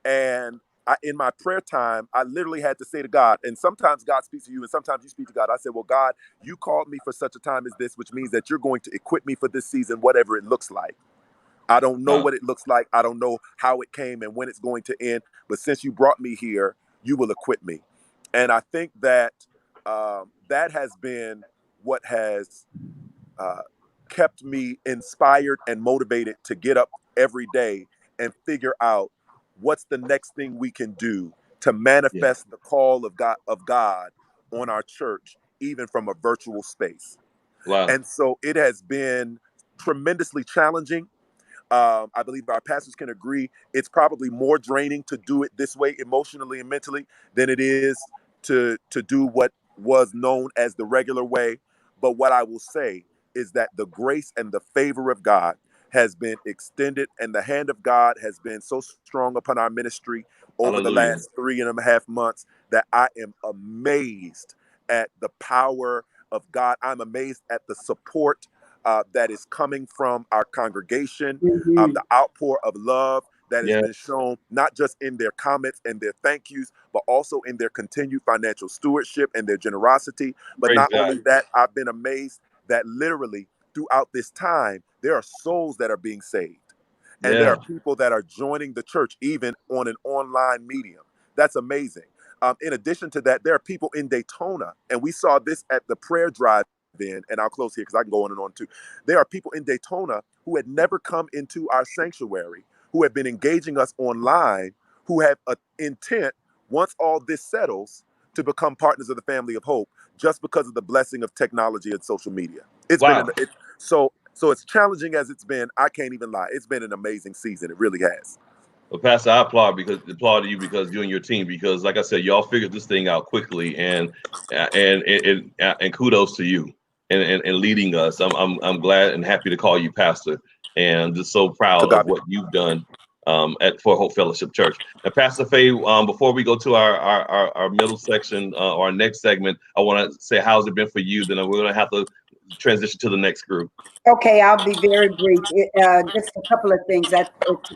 Speaker 1: And in my prayer time, I literally had to say to God, and sometimes God speaks to you, and sometimes you speak to God. I said, well, God, you called me for such a time as this, which means that you're going to equip me for this season, whatever it looks like. I don't know
Speaker 4: Wow.
Speaker 1: what it looks like. I don't know how it came and when it's going to end. But since you brought me here, you will equip me. And I think that that has been what has uh, kept me inspired and motivated to get up every day and figure out what's the next thing we can do to
Speaker 4: Yeah.
Speaker 1: manifest the call of God on our church, even from a virtual space.
Speaker 4: Wow.
Speaker 1: And so it has been tremendously challenging. I believe our pastors can agree it's probably more draining to do it this way emotionally and mentally than it is to do what was known as the regular way. But what I will say is that the grace and the favor of God has been extended, and the hand of God has been so strong upon our ministry over the
Speaker 4: Hallelujah.
Speaker 1: last 3.5 months that I am amazed at the power of God. I'm amazed at the support that is coming from our congregation,
Speaker 5: Mhm.
Speaker 1: the outpour of love that has
Speaker 4: Yeah.
Speaker 1: been shown, not just in their comments and their thank yous, but also in their continued financial stewardship and their generosity. But
Speaker 4: Praise
Speaker 1: not
Speaker 4: God.
Speaker 1: only that, I've been amazed that literally throughout this time, there are souls that are being saved. And there
Speaker 4: Yeah.
Speaker 1: are people that are joining the church, even on an online medium. That's amazing. In addition to that, there are people in Daytona, and we saw this at the prayer drive-in, and I'll close here because I can go on and on too. There are people in Daytona who had never come into our sanctuary, who have been engaging us online, who have an intent, once all this settles, to become partners of the family of hope, just because of the blessing of technology and social media. It's been
Speaker 4: Wow.
Speaker 1: so it's challenging as it's been. I can't even lie. It's been an amazing season. It really has.
Speaker 4: Well, Pastor, I applaud you because you and your team, because like I said, y'all figured this thing out quickly, and kudos to you and leading us. I'm glad and happy to call you Pastor, and just so
Speaker 1: To
Speaker 4: proud of
Speaker 1: God be.
Speaker 4: what you've done at for Hope Fellowship Church. Now, Pastor Faye, before we go to our middle section, our next segment, I want to say how's it been for you. Then we're gonna have to transition to the next group.
Speaker 5: Okay, I'll be very brief. Just a couple of things. To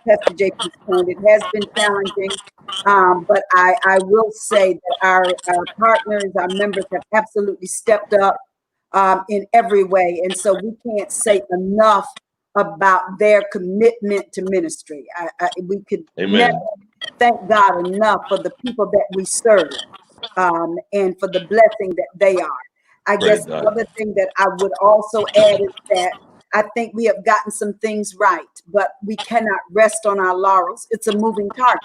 Speaker 5: Pastor Jacob's point, it has been challenging, but I will say that our partners, our members have absolutely stepped up in every way. And so we can't say enough about their commitment to ministry. We could never
Speaker 4: Amen.
Speaker 5: thank God enough for the people that we serve, and for the blessing that they are. I guess
Speaker 4: Praise
Speaker 5: the
Speaker 4: God.
Speaker 5: other thing that I would also add is that I think we have gotten some things right, but we cannot rest on our laurels. It's a moving target.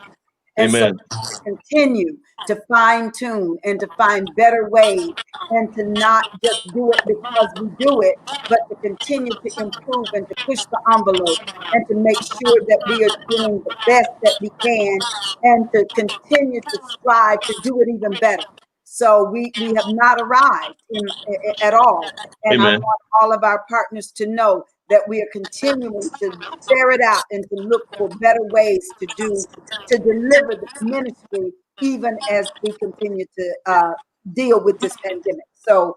Speaker 5: And so
Speaker 4: Amen.
Speaker 5: continue to fine tune and to find better ways and to not just do it because we do it, but to continue to improve and to push the envelope and to make sure that we are doing the best that we can and to continue to strive to do it even better. So we have not arrived at all. And I
Speaker 4: Amen.
Speaker 5: want all of our partners to know that we are continuing to ferret out and to look for better ways to deliver the ministry, even as we continue to deal with this pandemic. So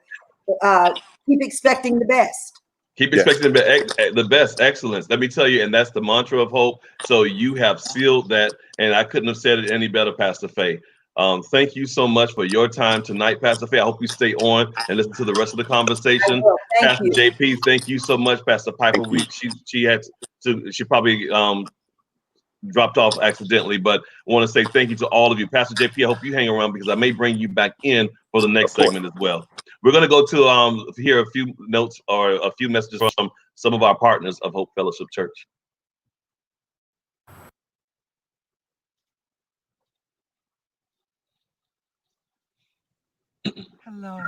Speaker 5: keep expecting the best.
Speaker 4: Keep
Speaker 1: Yes.
Speaker 4: expecting the best, excellence. Let me tell you, and that's the mantra of hope. So you have sealed that, and I couldn't have said it any better, Pastor Faye. Thank you so much for your time tonight, Pastor Faye. I hope you stay on and listen to the rest of the
Speaker 5: I
Speaker 4: conversation.
Speaker 5: will. Thank
Speaker 4: Pastor
Speaker 5: you.
Speaker 4: JP, thank you so much, Pastor Piper.
Speaker 1: Thank you.
Speaker 4: She probably dropped off accidentally, but I want to say thank you to all of you. Pastor JP, I hope you hang around because I may bring you back in for the next
Speaker 1: Of course.
Speaker 4: segment as well. We're going to go to hear a few notes or a few messages from some of our partners of Hope Fellowship Church.
Speaker 7: Hello.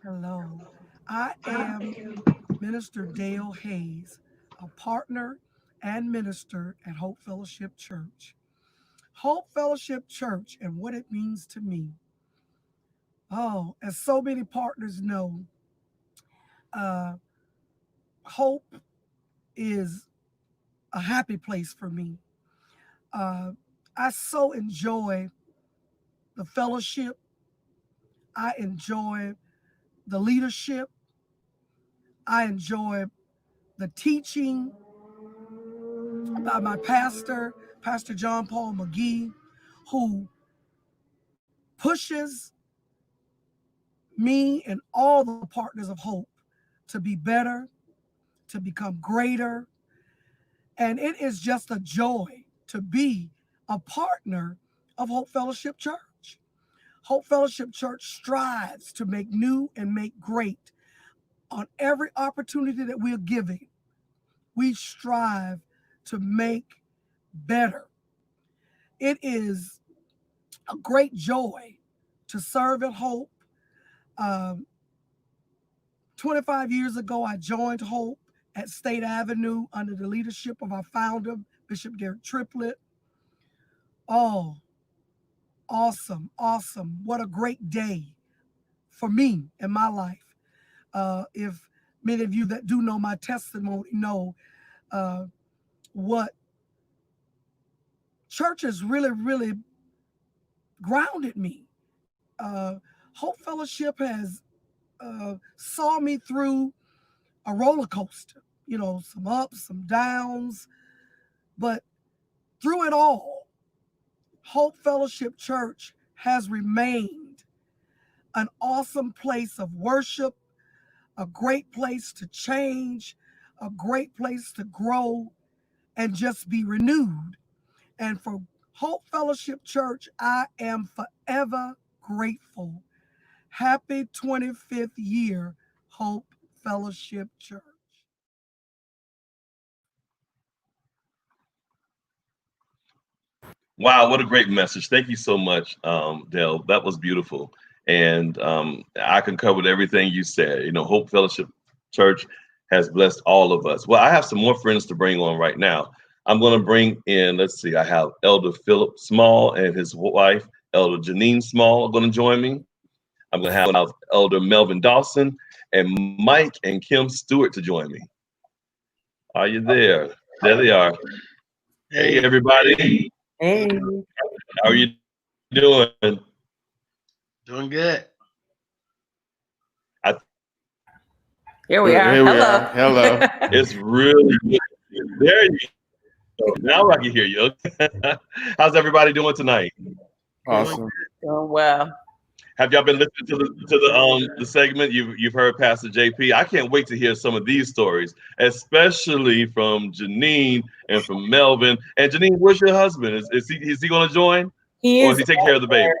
Speaker 7: Hello. I am Minister Dale Hayes, a partner and minister at Hope Fellowship Church. Hope Fellowship Church and what it means to me. Oh, as so many partners know, uh, Hope is a happy place for me. Uh, I so enjoy the fellowship. I enjoy the leadership. I enjoy the teaching by my pastor, Pastor John Paul McGee, who pushes me and all the partners of Hope to be better, to become greater. And it is just a joy to be a partner of Hope Fellowship Church. Hope Fellowship Church strives to make new and make great on every opportunity that we're giving. We strive to make better. It is a great joy to serve at Hope. Um, 25 years ago, I joined Hope at State Avenue under the leadership of our founder, Bishop Derek Triplett. Oh, awesome, awesome. What a great day for me in my life. If many of you that do know my testimony know what church has really, really grounded me. Hope Fellowship has saw me through a roller coaster, some ups, some downs, but through it all, Hope Fellowship Church has remained an awesome place of worship, a great place to change, a great place to grow and just be renewed. And for Hope Fellowship Church, I am forever grateful. Happy 25th year, Hope Fellowship Church.
Speaker 4: Wow, what a great message. Thank you so much, Dale. That was beautiful. And I concur with everything you said. Hope Fellowship Church has blessed all of us. Well, I have some more friends to bring on right now. I'm going to bring in, let's see, I have Elder Philip Small and his wife, Elder Janine Small, are going to join me. I'm going to have Elder Melvin Dawson and Mike and Kim Stewart to join me. Are you there? There they are. Hey, everybody.
Speaker 8: Hey.
Speaker 4: How are you doing?
Speaker 9: Doing good.
Speaker 8: Here we are.
Speaker 9: Here we
Speaker 8: Hello.
Speaker 9: are. Hello.
Speaker 4: It's really good. There you go. Now I can hear you. How's everybody doing tonight?
Speaker 9: Awesome.
Speaker 8: Doing well.
Speaker 4: Have y'all been listening to the segment? You've heard Pastor JP. I can't wait to hear some of these stories, especially from Janine and from Melvin. And Janine, where's your husband? Is he going to join?
Speaker 8: He
Speaker 4: Or
Speaker 8: is
Speaker 4: is he taking care of the baby?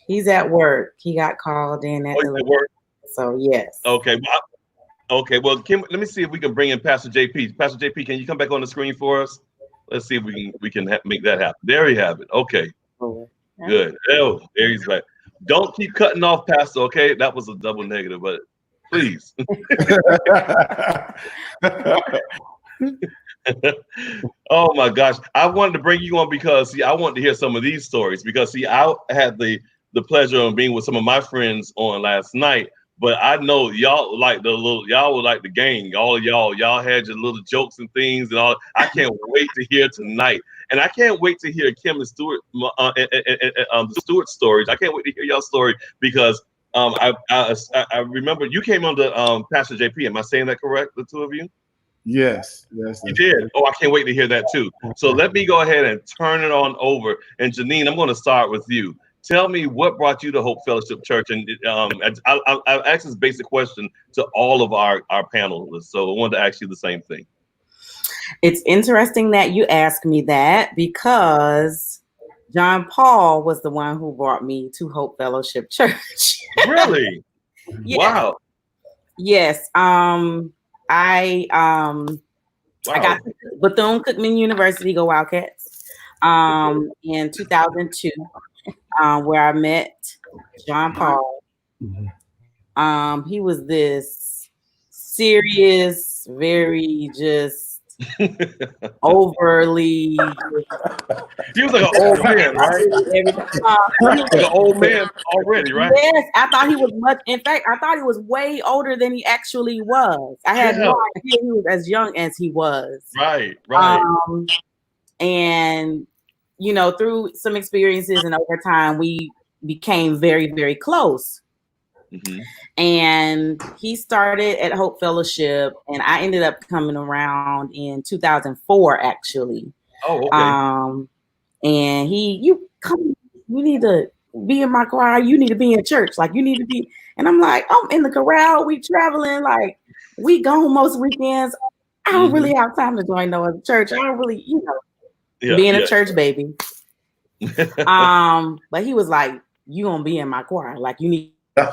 Speaker 8: He's at work. He got called in at
Speaker 4: He's at work.
Speaker 8: So yes.
Speaker 4: Okay. Okay, well, Kim, let me see if we can bring in Pastor JP. Pastor JP, can you come back on the screen for us? Let's see if we can make that happen. There you have it. Okay,
Speaker 8: Oh,
Speaker 4: good. Oh, there he's back. Don't keep cutting off, Pastor. Okay, that was a double negative, but please. Oh my gosh, I wanted to bring you on because see, I wanted to hear some of these stories because see, I had the pleasure of being with some of my friends on last night. But I know y'all like y'all were like the gang. All of y'all had your little jokes and things and all. I can't wait to hear tonight, and I can't wait to hear Kim and Stuart, the Stewart stories. I can't wait to hear y'all story because I remember you came on the Pastor JP. Am I saying that correct? The two of you.
Speaker 9: Yes,
Speaker 4: You
Speaker 9: that's
Speaker 4: did. Oh, I can't wait to hear that too. So let me go ahead and turn it on over. And Janine, I'm going to start with you. Tell me what brought you to Hope Fellowship Church. And I'll ask this basic question to all of our panelists. So I wanted to ask you the same thing.
Speaker 8: it's interesting that you ask me that because John Paul was the one who brought me to Hope Fellowship Church.
Speaker 4: Really?
Speaker 8: Yes.
Speaker 4: Wow.
Speaker 8: Yes. I got to Bethune-Cookman University, go Wildcats, in 2002, where I met John Paul. He was this serious, very just overly.
Speaker 4: He was like an old man, right? He was like an old man already, right?
Speaker 8: Yes, I thought he was much. In fact, I thought he was way older than he actually was. I had no idea he was as young as he was.
Speaker 4: Right.
Speaker 8: And through some experiences and over time, we became very, very close.
Speaker 4: Mm-hmm.
Speaker 8: And he started at Hope Fellowship, and I ended up coming around in 2004, actually.
Speaker 4: Oh, okay.
Speaker 8: And you need to be in my choir. You need to be in church. Like, you need to be. And I'm like, I'm in the chorale. We traveling. Like, we gone most weekends. I don't really have time to join no other church. I don't really, being a church baby. But he was like, you gonna be in my choir. Like, you need.
Speaker 4: You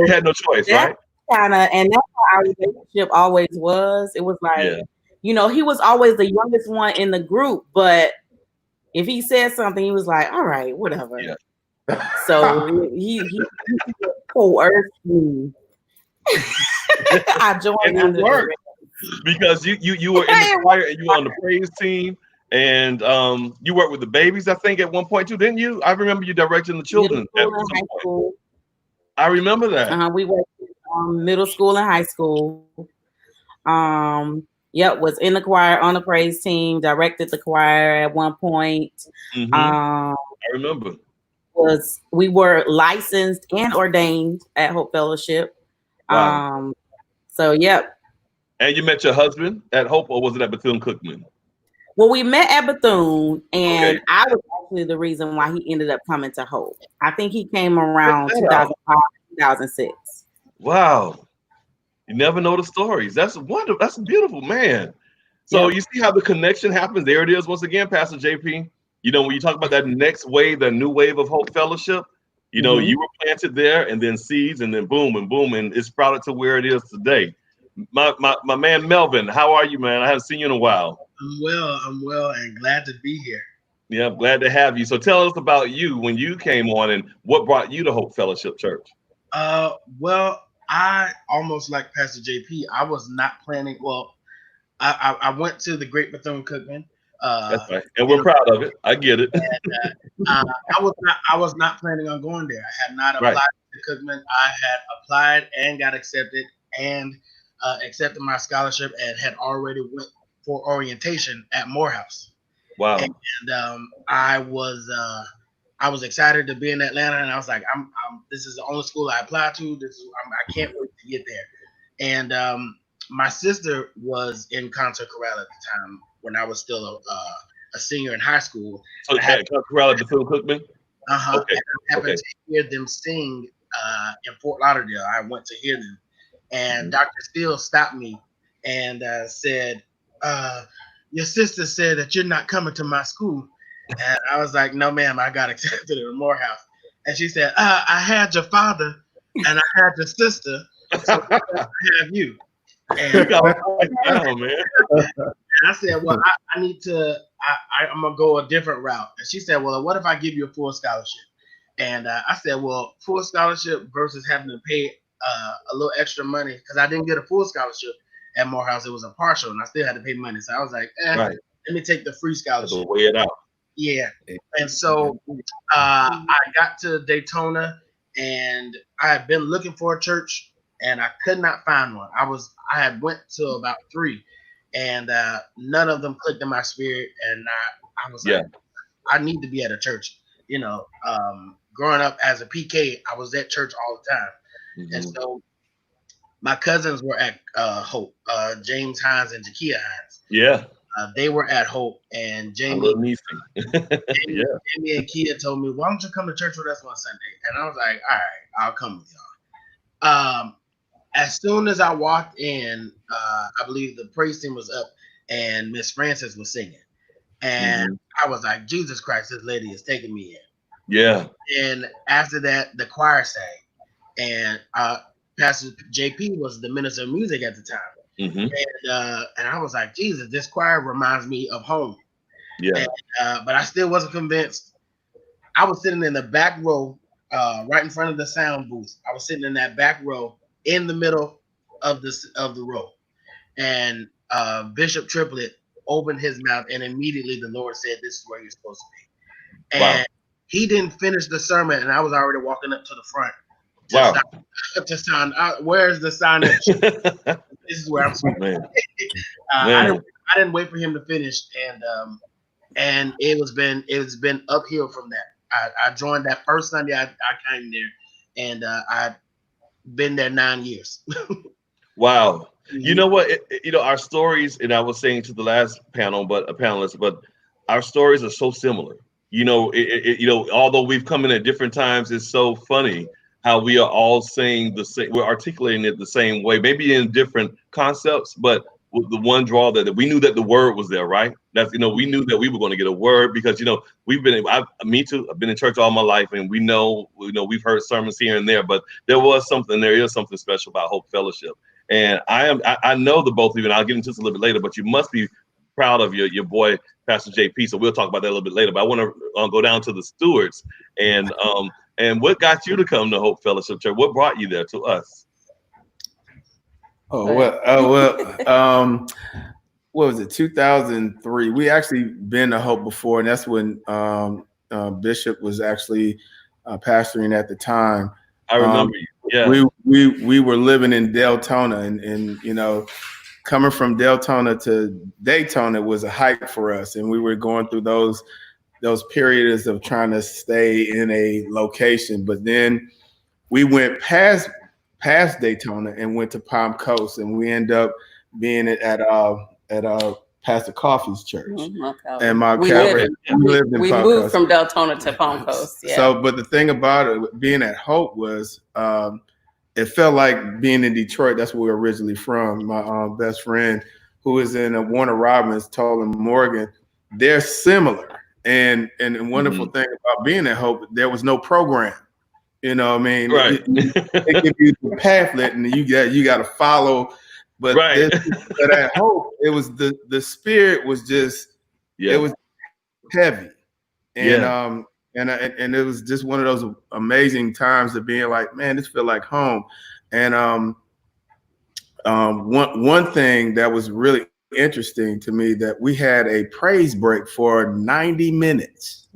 Speaker 4: had no choice, right?
Speaker 8: And that's how our relationship always was. It was like, he was always the youngest one in the group, but if he said something, he was like, all right, whatever.
Speaker 4: Yeah.
Speaker 8: So he coerced me. I joined
Speaker 4: and it worked because you were in the choir and you were on the praise team. And you worked with the babies, I think, at one point too, didn't you? I remember you directing the children at some point. I remember that.
Speaker 8: We worked middle school and high school. Was in the choir, on the praise team, directed the choir at one point.
Speaker 4: I remember.
Speaker 8: We were licensed and ordained at Hope Fellowship.
Speaker 4: Wow.
Speaker 8: So, yep.
Speaker 4: And you met your husband at Hope, or was it at Bethune-Cookman?
Speaker 8: Well, we met at Bethune, and I was actually the reason why he ended up coming to Hope. I think he came around 2005, 2006.
Speaker 4: Wow. You never know the stories. That's wonderful. That's beautiful, man. So you see how the connection happens. There it is once again, Pastor JP. When you talk about that next wave, that new wave of Hope Fellowship, you were planted there, and then seeds, and then boom, and it's sprouted to where it is today. My man Melvin, how are you, man? I haven't seen you in a while.
Speaker 9: I'm well, and glad to be here.
Speaker 4: Yeah, I'm glad to have you. So tell us about you when you came on and what brought you to Hope Fellowship Church.
Speaker 9: Well, I almost like Pastor JP. I was not planning. Well, I went to the Great Bethune-Cookman.
Speaker 4: That's right, and we're proud of it. I get it.
Speaker 9: And, I was not planning on going there. I had not applied to Cookman. I had applied and got accepted, and accepted my scholarship, and had already went for orientation at Morehouse.
Speaker 4: Wow.
Speaker 9: And I was excited to be in Atlanta, and I was like, this is the only school I applied to. I can't wait to get there. And my sister was in concert chorale at the time when I was still a senior in high school.
Speaker 4: So chorale at Bethune-Cookman?
Speaker 9: Okay. And I happened to hear them sing in Fort Lauderdale. I went to hear them, and Dr. Steele stopped me and said, your sister said that you're not coming to my school. And I was like, no, ma'am, I got accepted at Morehouse. And she said, I had your father and I had the sister, so I have you.
Speaker 4: You
Speaker 9: And
Speaker 4: got it down, man.
Speaker 9: I said, well, I need to, I'm going to go a different route. And she said, well, what if I give you a full scholarship? And I said, well, full scholarship versus having to pay a little extra money, because I didn't get a full scholarship at Morehouse. It was a partial, and I still had to pay money. So I was like,
Speaker 4: Right.
Speaker 9: let me take the free
Speaker 4: Have to
Speaker 9: scholarship.
Speaker 4: weigh it out.
Speaker 9: Yeah. And so I got to Daytona, and I had been looking for a church, and I could not find one. I had went to about 3, and none of them clicked in my spirit. And I was like, I need to be at a church. You know, growing up as a PK, I was at church all the time.
Speaker 4: Mhm.
Speaker 9: And so my cousins were at Hope, James Hines and Jakia Hines.
Speaker 4: Yeah.
Speaker 9: They were at Hope, and
Speaker 4: My
Speaker 9: Jamie
Speaker 4: little niece.
Speaker 9: Jamie and Kia told me, why don't you come to church with us one Sunday? And I was like, all right, I'll come with y'all. As soon as I walked in, I believe the praise team was up and Miss Francis was singing. And I was like, Jesus Christ, this lady is taking me in.
Speaker 4: Yeah.
Speaker 9: And after that, the choir sang. And Pastor JP was the minister of music at the time. And I was like, Jesus, this choir reminds me of home.
Speaker 4: Yeah.
Speaker 9: And, but I still wasn't convinced. I was sitting in the back row, right in front of the sound booth. I was sitting in that back row in the middle of the row. And Bishop Triplett opened his mouth, and immediately the Lord said, this is where you're supposed to be. And he didn't finish the sermon, and I was already walking up to the front to sign. Where's the signage? This is where I'm supposed to be. I didn't wait for him to finish, and it's been uphill from that. I joined that first Sunday I came there, and I've been there 9 years.
Speaker 4: Wow. You know what? Our stories, and I was saying to the last panelist, but our stories are so similar. Although we've come in at different times, it's so funny how we are all saying the same. We're articulating it the same way, maybe in different concepts, but with the one draw that we knew that the word was there, right? That's we knew that we were going to get a word because we've been. Me too. I've been in church all my life, and we've heard sermons here and there, but there is something special about Hope Fellowship. And I know the both of you, and I'll get into this a little bit later, but you must be proud of your boy, Pastor JP. So we'll talk about that a little bit later. But I want to go down to the stewards and what got you to come to Hope Fellowship Church? What brought you there to us?
Speaker 10: What was it? 2003. We actually been to Hope before, and that's when Bishop was actually pastoring at the time.
Speaker 4: I remember you. Yeah.
Speaker 10: We were living in Deltona, and coming from Deltona to Daytona was a hike for us, and we were going through those periods of trying to stay in a location. But then we went past Daytona and went to Palm Coast, and we end up being at Pastor Coffey's church. And
Speaker 8: we moved from Deltona to Palm Coast. Yeah.
Speaker 10: So, but the thing about it, being at Hope was, it felt like being in Detroit. That's where we were originally from. My best friend, who is in Warner Robins, Tolan Morgan, they're similar. And the wonderful thing about being at Hope, there was no program. You know what I mean?
Speaker 4: Right.
Speaker 10: They give you the pamphlet, and you got to follow. But but at Hope, it was the spirit was just it was heavy, and and it was just one of those amazing times of being like, man, this feel like home. And one thing that was really interesting to me, that we had a praise break for 90 minutes.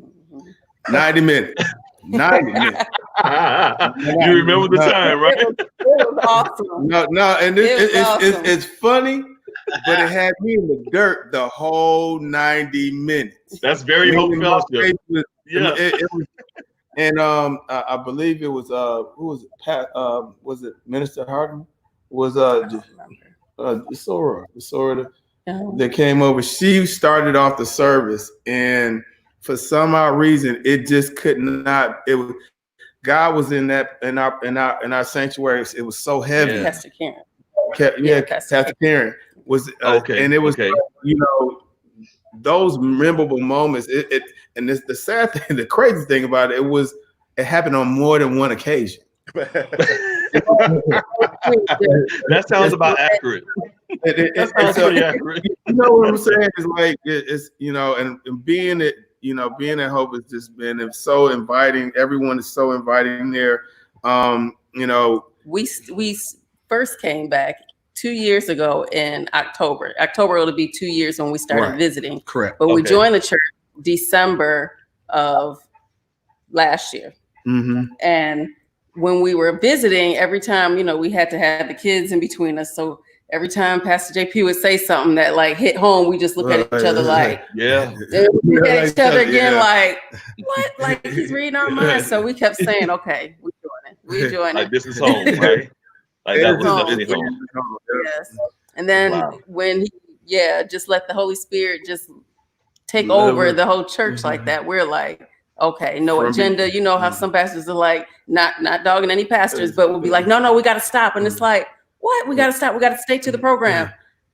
Speaker 10: 90 minutes. 90 minutes.
Speaker 4: You remember the time, right?
Speaker 8: It was awesome.
Speaker 10: No, and it's funny, but it had me in the dirt the whole 90 minutes.
Speaker 4: That's very Hope Fellowship.
Speaker 10: It was, and I believe it was who was it? Was it Minister Harden? Was Sora that came over? She started off the service, and for some odd reason, it just could not. It was God was in our sanctuary. It was so heavy.
Speaker 8: Yeah. Pastor Karen.
Speaker 10: Pastor Karen was
Speaker 4: okay,
Speaker 10: and it was those memorable moments. And the sad thing, the crazy thing about it, it happened on more than one occasion.
Speaker 4: That sounds about accurate. That sounds
Speaker 10: So,
Speaker 4: pretty accurate.
Speaker 10: you know what I'm saying? It's like it's and being it, being at Hope has just been it's so inviting. Everyone is so inviting there.
Speaker 11: We first came back 2 years ago in October. October it'll be 2 years when we started visiting.
Speaker 12: Correct.
Speaker 11: But we joined the church December of last year.
Speaker 10: Mm-hmm.
Speaker 11: And when we were visiting, every time, we had to have the kids in between us. So every time Pastor JP would say something that like hit home, we just look at each other like,
Speaker 4: yeah.
Speaker 11: We look at each other again like, what? Like he's reading our minds. So we kept saying, okay, we're doing it. We're doing
Speaker 4: Like
Speaker 11: it.
Speaker 4: this is home, right? Like that was definitely home.
Speaker 11: Yes. And then when just let the Holy Spirit just take over the whole church like that. We're like, okay, no agenda. You know how some pastors are like, not dogging any pastors, but we'll be like, no, we got to stop. And it's like, what? We got to stop. We got to stay to the program.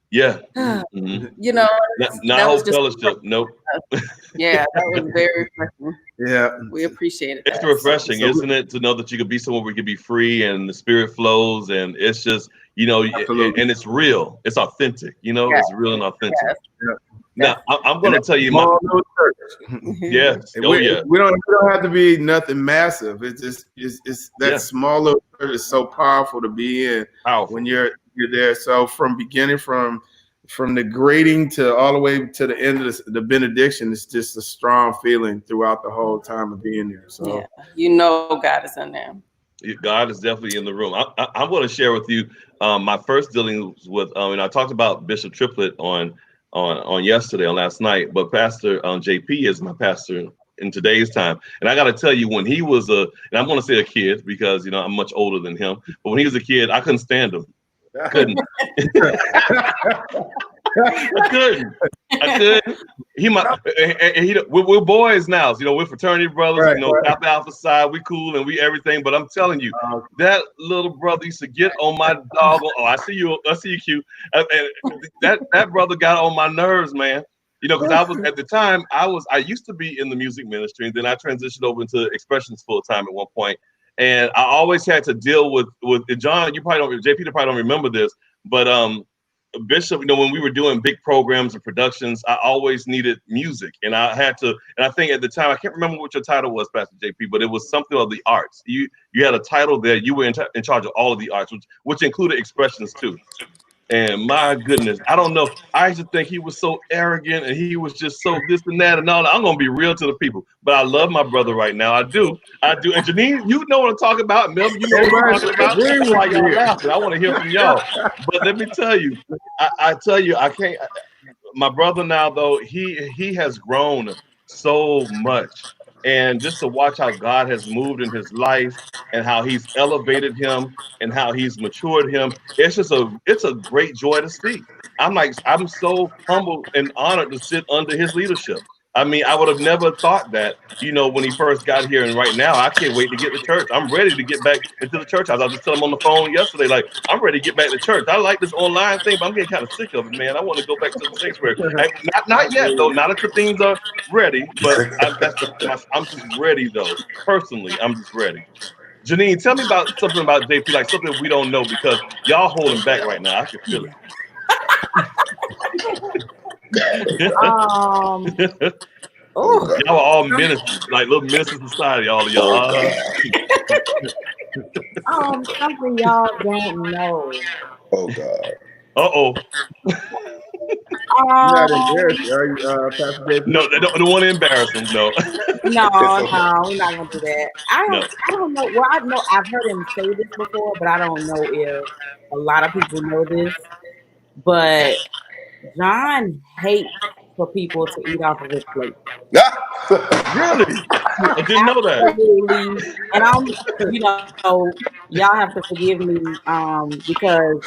Speaker 4: Yeah.
Speaker 11: Not
Speaker 4: whole fellowship. Nope.
Speaker 11: Yeah, that was very refreshing.
Speaker 10: Yeah.
Speaker 11: We appreciate it.
Speaker 4: It's refreshing, isn't it? To know that you could be somewhere where you can be free and the spirit flows and it's just, and it's real. It's authentic, it's real and authentic.
Speaker 10: Yeah.
Speaker 4: Now, I'm going to tell you yes.
Speaker 10: We don't have to be nothing massive. It's just that small little church is so powerful to be in when you're there. So from the greeting to all the way to the end of the benediction, it's just a strong feeling throughout the whole time of being there. So
Speaker 11: God is in there.
Speaker 4: God is definitely in the room. I'm going to share with you my first dealings with, and I talked about Bishop Triplett on yesterday, on last night, but Pastor JP is my pastor in today's time. And I got to tell you, when he was and I'm going to say a kid because, I'm much older than him, but when he was a kid, I couldn't stand him. Couldn't. I couldn't. We're boys now. So, we're fraternity brothers. Kappa Alpha Psi. We cool and we everything. But I'm telling you, that little brother used to get on my dog. Oh, I see you, Q. And that brother got on my nerves, man. Because I was at the time I used to be in the music ministry, and then I transitioned over into expressions full time at one point. And I always had to deal with John. You probably don't, JP, you probably don't remember this, but Bishop, when we were doing big programs and productions, I always needed music, and I had to. And I think at the time, I can't remember what your title was, Pastor JP, but it was something of the arts. You had a title there. You were in charge of all of the arts, which included expressions too. And my goodness, I don't know. I used to think he was so arrogant and he was just so this and that and all that. I'm going to be real to the people. But I love my brother right now. I do. And Janine, you know what I'm talking about. Melvin, you know what I'm talking about. That's why y'all laughing. I want to hear from y'all. But let me tell you, I tell you, I can't. My brother now, though, he has grown so much. And just to watch how God has moved in his life and how he's elevated him and how he's matured him, it's a great joy to see. I'm so humbled and honored to sit under his leadership. I mean, I would have never thought that, when he first got here. And right now, I can't wait to get to church. I'm ready to get back into the church house. I was just telling him on the phone yesterday, like, I'm ready to get back to church. I like this online thing, but I'm getting kind of sick of it, man. I want to go back to the sanctuary. Not yet, though. Not until things are ready, but I'm just ready, though. Personally, I'm just ready. Janine, tell me about something about JP, like something we don't know, because y'all holding back right now. I can feel it. Y'all are all ministers, like little minister society, all of y'all.
Speaker 8: Something y'all don't know.
Speaker 12: Oh God.
Speaker 4: Uh-oh.
Speaker 10: Not embarrassed, are you, Pastor JP?
Speaker 4: No, they don't want to embarrass them. No.
Speaker 8: No, we're not gonna do that. I don't know. Well, I know I've heard him say this before, but I don't know if a lot of people know this. But John hates for people to eat off of his plate.
Speaker 4: Really? I didn't know that.
Speaker 8: And y'all have to forgive me because,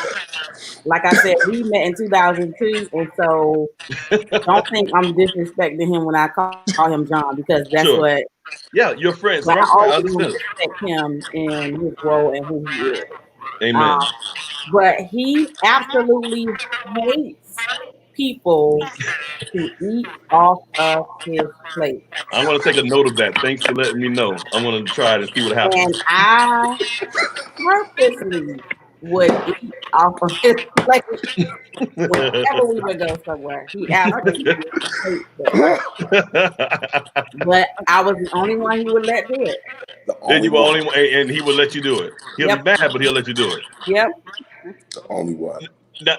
Speaker 8: like I said, we met in 2002, and so don't think I'm disrespecting him when I call him John, because that's what.
Speaker 4: Yeah, you're friends.
Speaker 8: But I always respect him in his role and who he is.
Speaker 4: Amen.
Speaker 8: But he absolutely hates people to eat off of his plate.
Speaker 4: I'm going to take a note of that. Thanks for letting me know. I'm going to try it and see what happens.
Speaker 8: And I purposely would eat off of his plate whenever we would go somewhere. He asked me to get the plate there. But I was the only one he would let do it.
Speaker 1: The
Speaker 4: And
Speaker 1: only
Speaker 4: you were
Speaker 1: one.
Speaker 4: only one, and he will let you do it. He'll
Speaker 8: Yep.
Speaker 4: be mad, but he'll let you do it.
Speaker 8: Yep.
Speaker 1: The only one.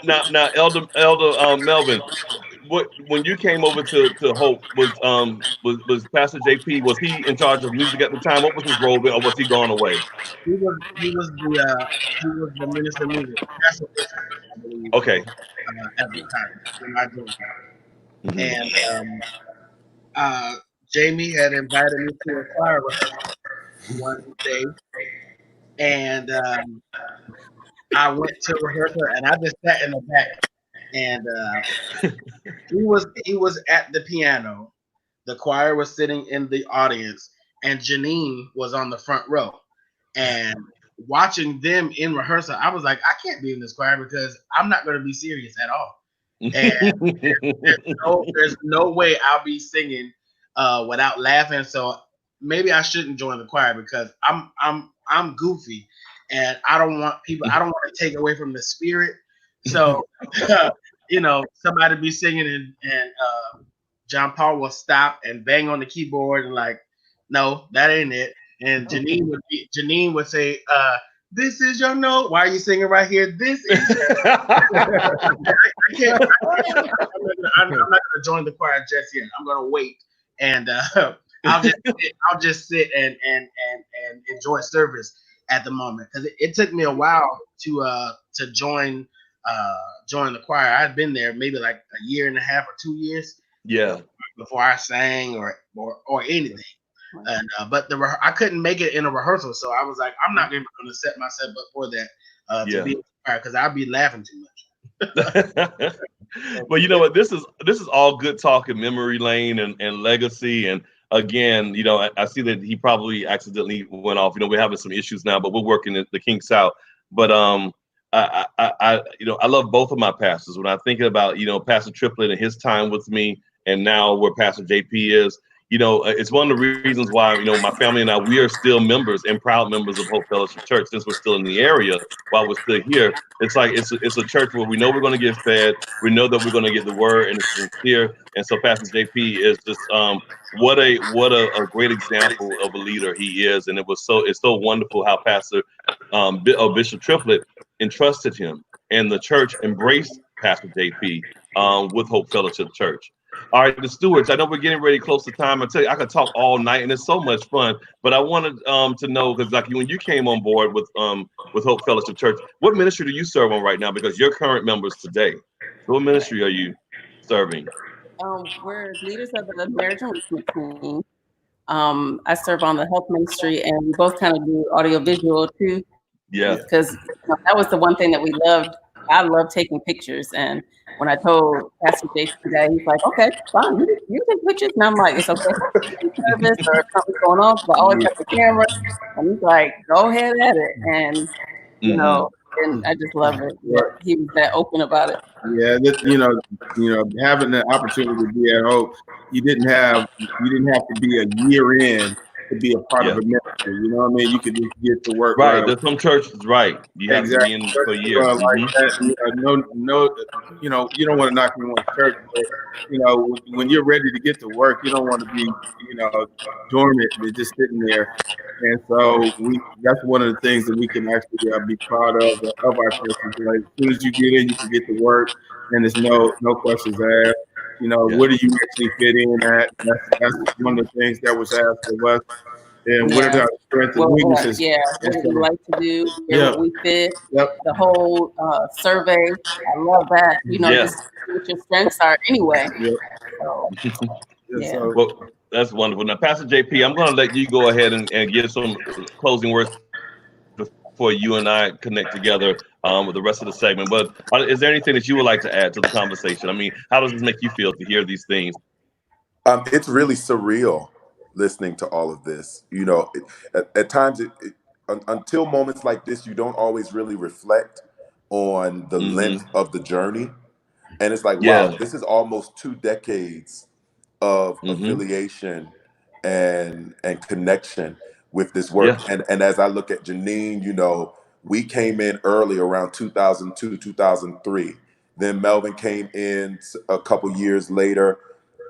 Speaker 4: Now, Elder Melvin, what when you came over to Hope was Pastor JP, was he in charge of music at the time? What was his role, or was he gone away?
Speaker 9: He was the minister of music, Pastor Bishop, I believe,
Speaker 4: Okay.
Speaker 9: at the time when I joined.
Speaker 4: Mhm.
Speaker 9: And Jamie had invited me to a choir rehearsal one day, and I went to rehearsal, and I just sat in the back, and he was at the piano. The choir was sitting in the audience, and Janine was on the front row. And watching them in rehearsal, I was like, I can't be in this choir because I'm not going to be serious at all. And there's no way I'll be singing without laughing. So maybe I shouldn't join the choir because I'm goofy, and I don't want people. I don't want to take away from the spirit. So somebody be singing, and John Paul will stop and bang on the keyboard and like, no, that ain't it. And Janine would say, "This is your note. Why are you singing right here? This is." I can't. I'm not gonna join the choir just yet. I'm gonna wait, and I'll just sit and enjoy service at the moment because it took me a while to join the choir. I'd been there maybe like a year and a half or 2 years.
Speaker 4: Yeah.
Speaker 9: Before I sang or anything. And but I couldn't make it in a rehearsal, so I was like, I'm not even going to set myself up for that to be because I'll be laughing too much.
Speaker 4: Well, you know what? This is all good talk in memory lane and legacy. And again, I see that he probably accidentally went off. We're having some issues now, but we're working the kinks out. But I love both of my pastors. When I think about Pastor Triplett and his time with me, and now where Pastor JP is, it's one of the reasons why my family and I, we are still members and proud members of Hope Fellowship Church since we're still in the area. While we're still here, it's like it's a church where we know we're going to get fed, we know that we're going to get the word, and it's sincere. And so Pastor JP is just what a great example of a leader he is, and it's so wonderful how Pastor Bishop Triplett entrusted him, and the church embraced Pastor JP with Hope Fellowship Church. All right, the stewards. I know we're getting ready close to time. I tell you, I could talk all night, and it's so much fun. But I wanted to know because, like, when you came on board with Hope Fellowship Church, what ministry do you serve on right now? Because you're current members today. So what ministry are you serving?
Speaker 11: We're leaders of the marriage enrichment team. I serve on the health ministry, and we both kind of do audiovisual too.
Speaker 4: Yeah.
Speaker 11: Because that was the one thing that we loved. I love taking pictures, and when I told Pastor Jason that, he's like, "Okay, fine, you take pictures," and I'm like, "It's okay, service or something's going on, but I always have the camera." And he's like, "Go ahead at it," and and I just love it that he was that open about it.
Speaker 10: Yeah, having the opportunity to be at Hope, you didn't have to be a year in to be a part of a ministry. You know what I mean? You could just get to work
Speaker 4: Right.
Speaker 10: right.
Speaker 4: There's some churches, right? You have to be in for a year.
Speaker 10: Like that, you don't want to knock anyone's church, but when you're ready to get to work, you don't want to be, dormant and just sitting there. And so that's one of the things that we can actually be proud of our churches. Like as soon as you get in, you can get to work, and there's no questions asked. Where do you actually fit in at? That's one of the things that was asked of us. And what are our strengths and weaknesses?
Speaker 11: What do we like to do? Where we fit? The whole survey. I love that. Just what your strengths are anyway. So,
Speaker 4: Well, that's wonderful. Now, Pastor JP, I'm going to let you go ahead and give some closing words before you and I connect together with the rest of the segment. But is there anything that you would like to add to the conversation? I mean, how does this make you feel to hear these things?
Speaker 1: It's really surreal listening to all of this. At times, until moments like this, you don't always really reflect on the length of the journey. And it's like, wow, this is almost 2 decades of affiliation and connection with this work. And as I look at Janine, you know, we came in early around 2002, 2003. Then Melvin came in a couple years later.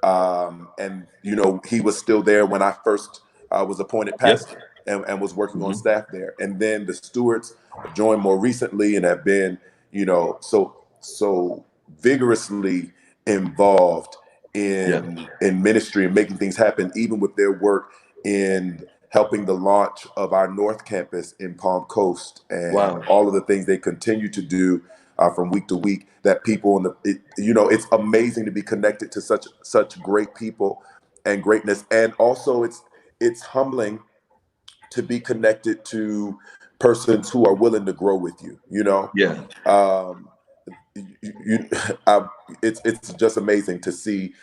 Speaker 1: And, you know, he was still there when I first was appointed pastor and was working on staff there. And then the stewards have joined more recently and have been, you know, so vigorously involved in ministry and making things happen, even with their work in helping the launch of our North Campus in Palm Coast and all of the things they continue to do from week to week. That people in you know, it's amazing to be connected to such great people and greatness, and also it's humbling to be connected to persons who are willing to grow with you. You know, um, you, it's just amazing to see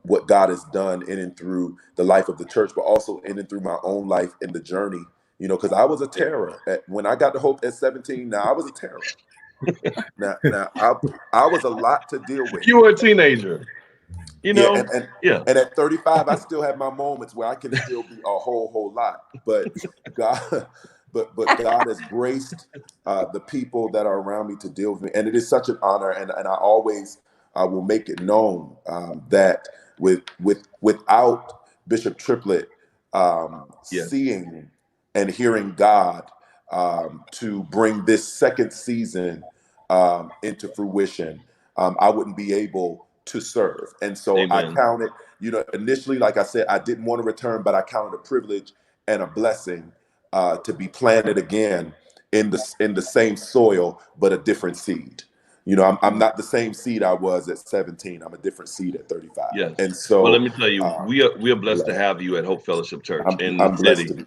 Speaker 1: what God has done in and through the life of the church, but also in and through my own life in the journey. You know, because I was a terror when I got to Hope at 17. Now I was a terror. Now I was a lot to deal with.
Speaker 4: You were a teenager, you know.
Speaker 1: And at 35, I still have my moments where I can still be a whole lot. But God, but God has graced the people that are around me to deal with me, and it is such an honor. And I always will make it known that without Bishop Triplett seeing and hearing God to bring this second season into fruition, I wouldn't be able to serve. And so I counted, you know, initially, like I said, I didn't want to return, but I counted a privilege and a blessing to be planted again in the same soil, but a different seed. You know, I'm not the same seed I was at 17. I'm a different seed at 35. And so,
Speaker 4: well, let me tell you, we are blessed to have you at Hope Fellowship Church in the city.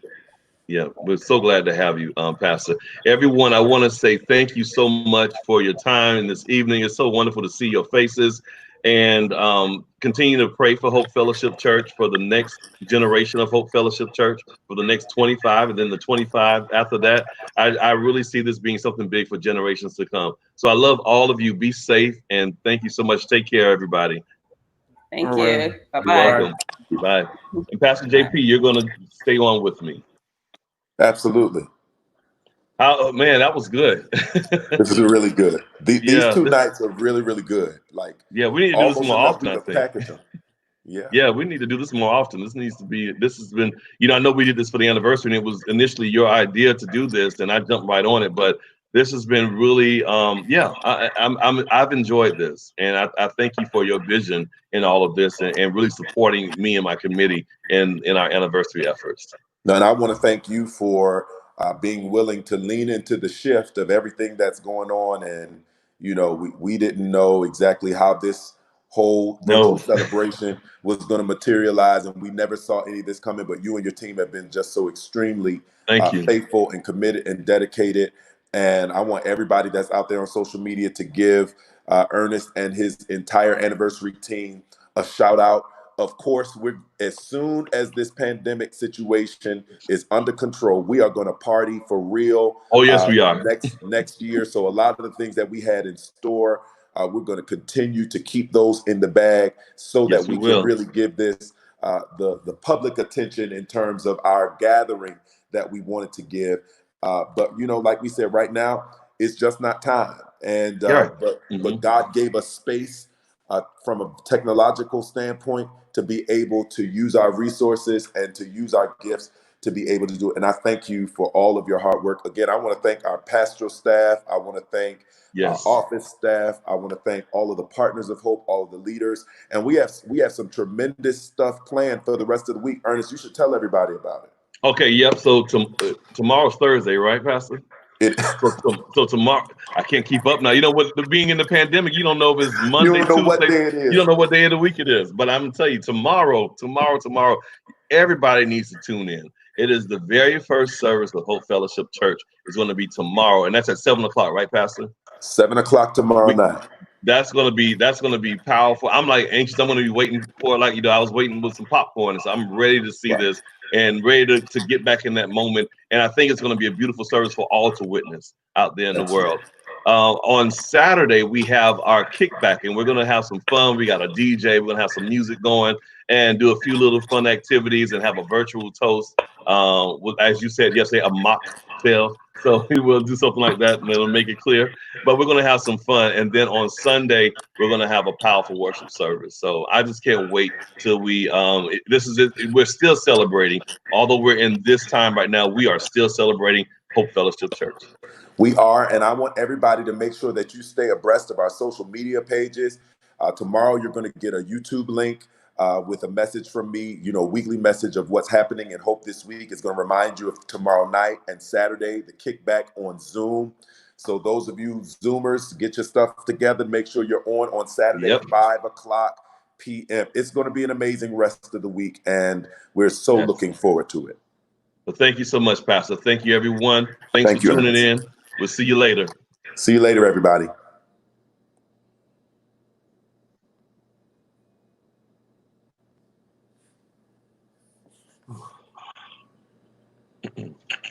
Speaker 4: Yeah, we're so glad to have you, Pastor. Everyone, I want to say thank you so much for your time this evening. It's so wonderful to see your faces, and continue to pray for Hope Fellowship Church, for the next generation of Hope Fellowship Church, for the next 25, and then the 25 after that. I really see this being something big for generations to come. So I love all of you. Be safe, and thank you so much. Take care, everybody.
Speaker 11: Thank you. Bye-bye.
Speaker 4: You're welcome. Bye. And Pastor JP, you're going to stay on with me.
Speaker 1: Absolutely.
Speaker 4: Oh man, that was good.
Speaker 1: This is really good. These 2 nights are really, really good. Like,
Speaker 4: we need to do this more often.
Speaker 1: We
Speaker 4: I
Speaker 1: can
Speaker 4: think.
Speaker 1: package them.
Speaker 4: Yeah, we need to do this more often. This has been, you know, I know we did this for the anniversary, and it was initially your idea to do this, and I jumped right on it. But this has been really, I've enjoyed this, and I thank you for your vision in all of this, and really supporting me and my committee in our anniversary efforts.
Speaker 1: No, and I want to thank you for being willing to lean into the shift of everything that's going on. And, you know, we didn't know exactly how this whole virtual celebration was going to materialize, and we never saw any of this coming, but you and your team have been just so extremely faithful and committed and dedicated. And I want everybody that's out there on social media to give Ernest and his entire anniversary team a shout out. Of course, as soon as this pandemic situation is under control, we are going to party for real.
Speaker 4: Oh, yes, we are.
Speaker 1: Next year. So a lot of the things that we had in store, we're going to continue to keep those in the bag so that we can really give this the public attention in terms of our gathering that we wanted to give. But, you know, like we said, right now, it's just not time. And but God gave us space from a technological standpoint to be able to use our resources and to use our gifts to be able to do it. And I thank you for all of your hard work. Again, I want to thank our pastoral staff. I want to thank our office staff. I want to thank all of the partners of Hope, all of the leaders. And we have some tremendous stuff planned for the rest of the week. Ernest, you should tell everybody about it.
Speaker 4: Okay, yep. So tomorrow's Thursday, right, Pastor? So tomorrow, I can't keep up now. You know what? Being in the pandemic, you don't know if it's Monday, Tuesday.
Speaker 1: What day it is.
Speaker 4: You don't know what day of the week it is. But I'm gonna tell you, tomorrow, everybody needs to tune in. It is the very first service of Hope Fellowship Church. It's going to be tomorrow, and that's at 7:00, right, Pastor?
Speaker 1: 7:00 tomorrow night.
Speaker 4: That's gonna be powerful. I'm like anxious. I'm gonna be waiting for, like, you know, I was waiting with some popcorn, and so I'm ready to see this and ready to get back in that moment. And I think it's gonna be a beautiful service for all to witness out there in the world. On Saturday, we have our kickback, and we're going to have some fun. We got a DJ. We're going to have some music going and do a few little fun activities and have a virtual toast. As you said yesterday, a mocktail. So we will do something like that, and it'll make it clear. But we're going to have some fun. And then on Sunday, we're going to have a powerful worship service. So I just can't wait till we, this is it. We're still celebrating. Although we're in this time right now, we are still celebrating Hope Fellowship Church.
Speaker 1: We are, and I want everybody to make sure that you stay abreast of our social media pages. Tomorrow, you're going to get a YouTube link with a message from me, weekly message of what's happening in Hope this week. It's going to remind you of tomorrow night and Saturday, the kickback on Zoom. So those of you Zoomers, get your stuff together. Make sure you're on Saturday at 5 o'clock p.m. It's going to be an amazing rest of the week, and we're so looking forward to it.
Speaker 4: Well, thank you so much, Pastor. Thank you, everyone. Thanks
Speaker 1: Thank
Speaker 4: for
Speaker 1: you,
Speaker 4: tuning
Speaker 1: Ernest.
Speaker 4: in. We'll see you later.
Speaker 1: See you later, everybody.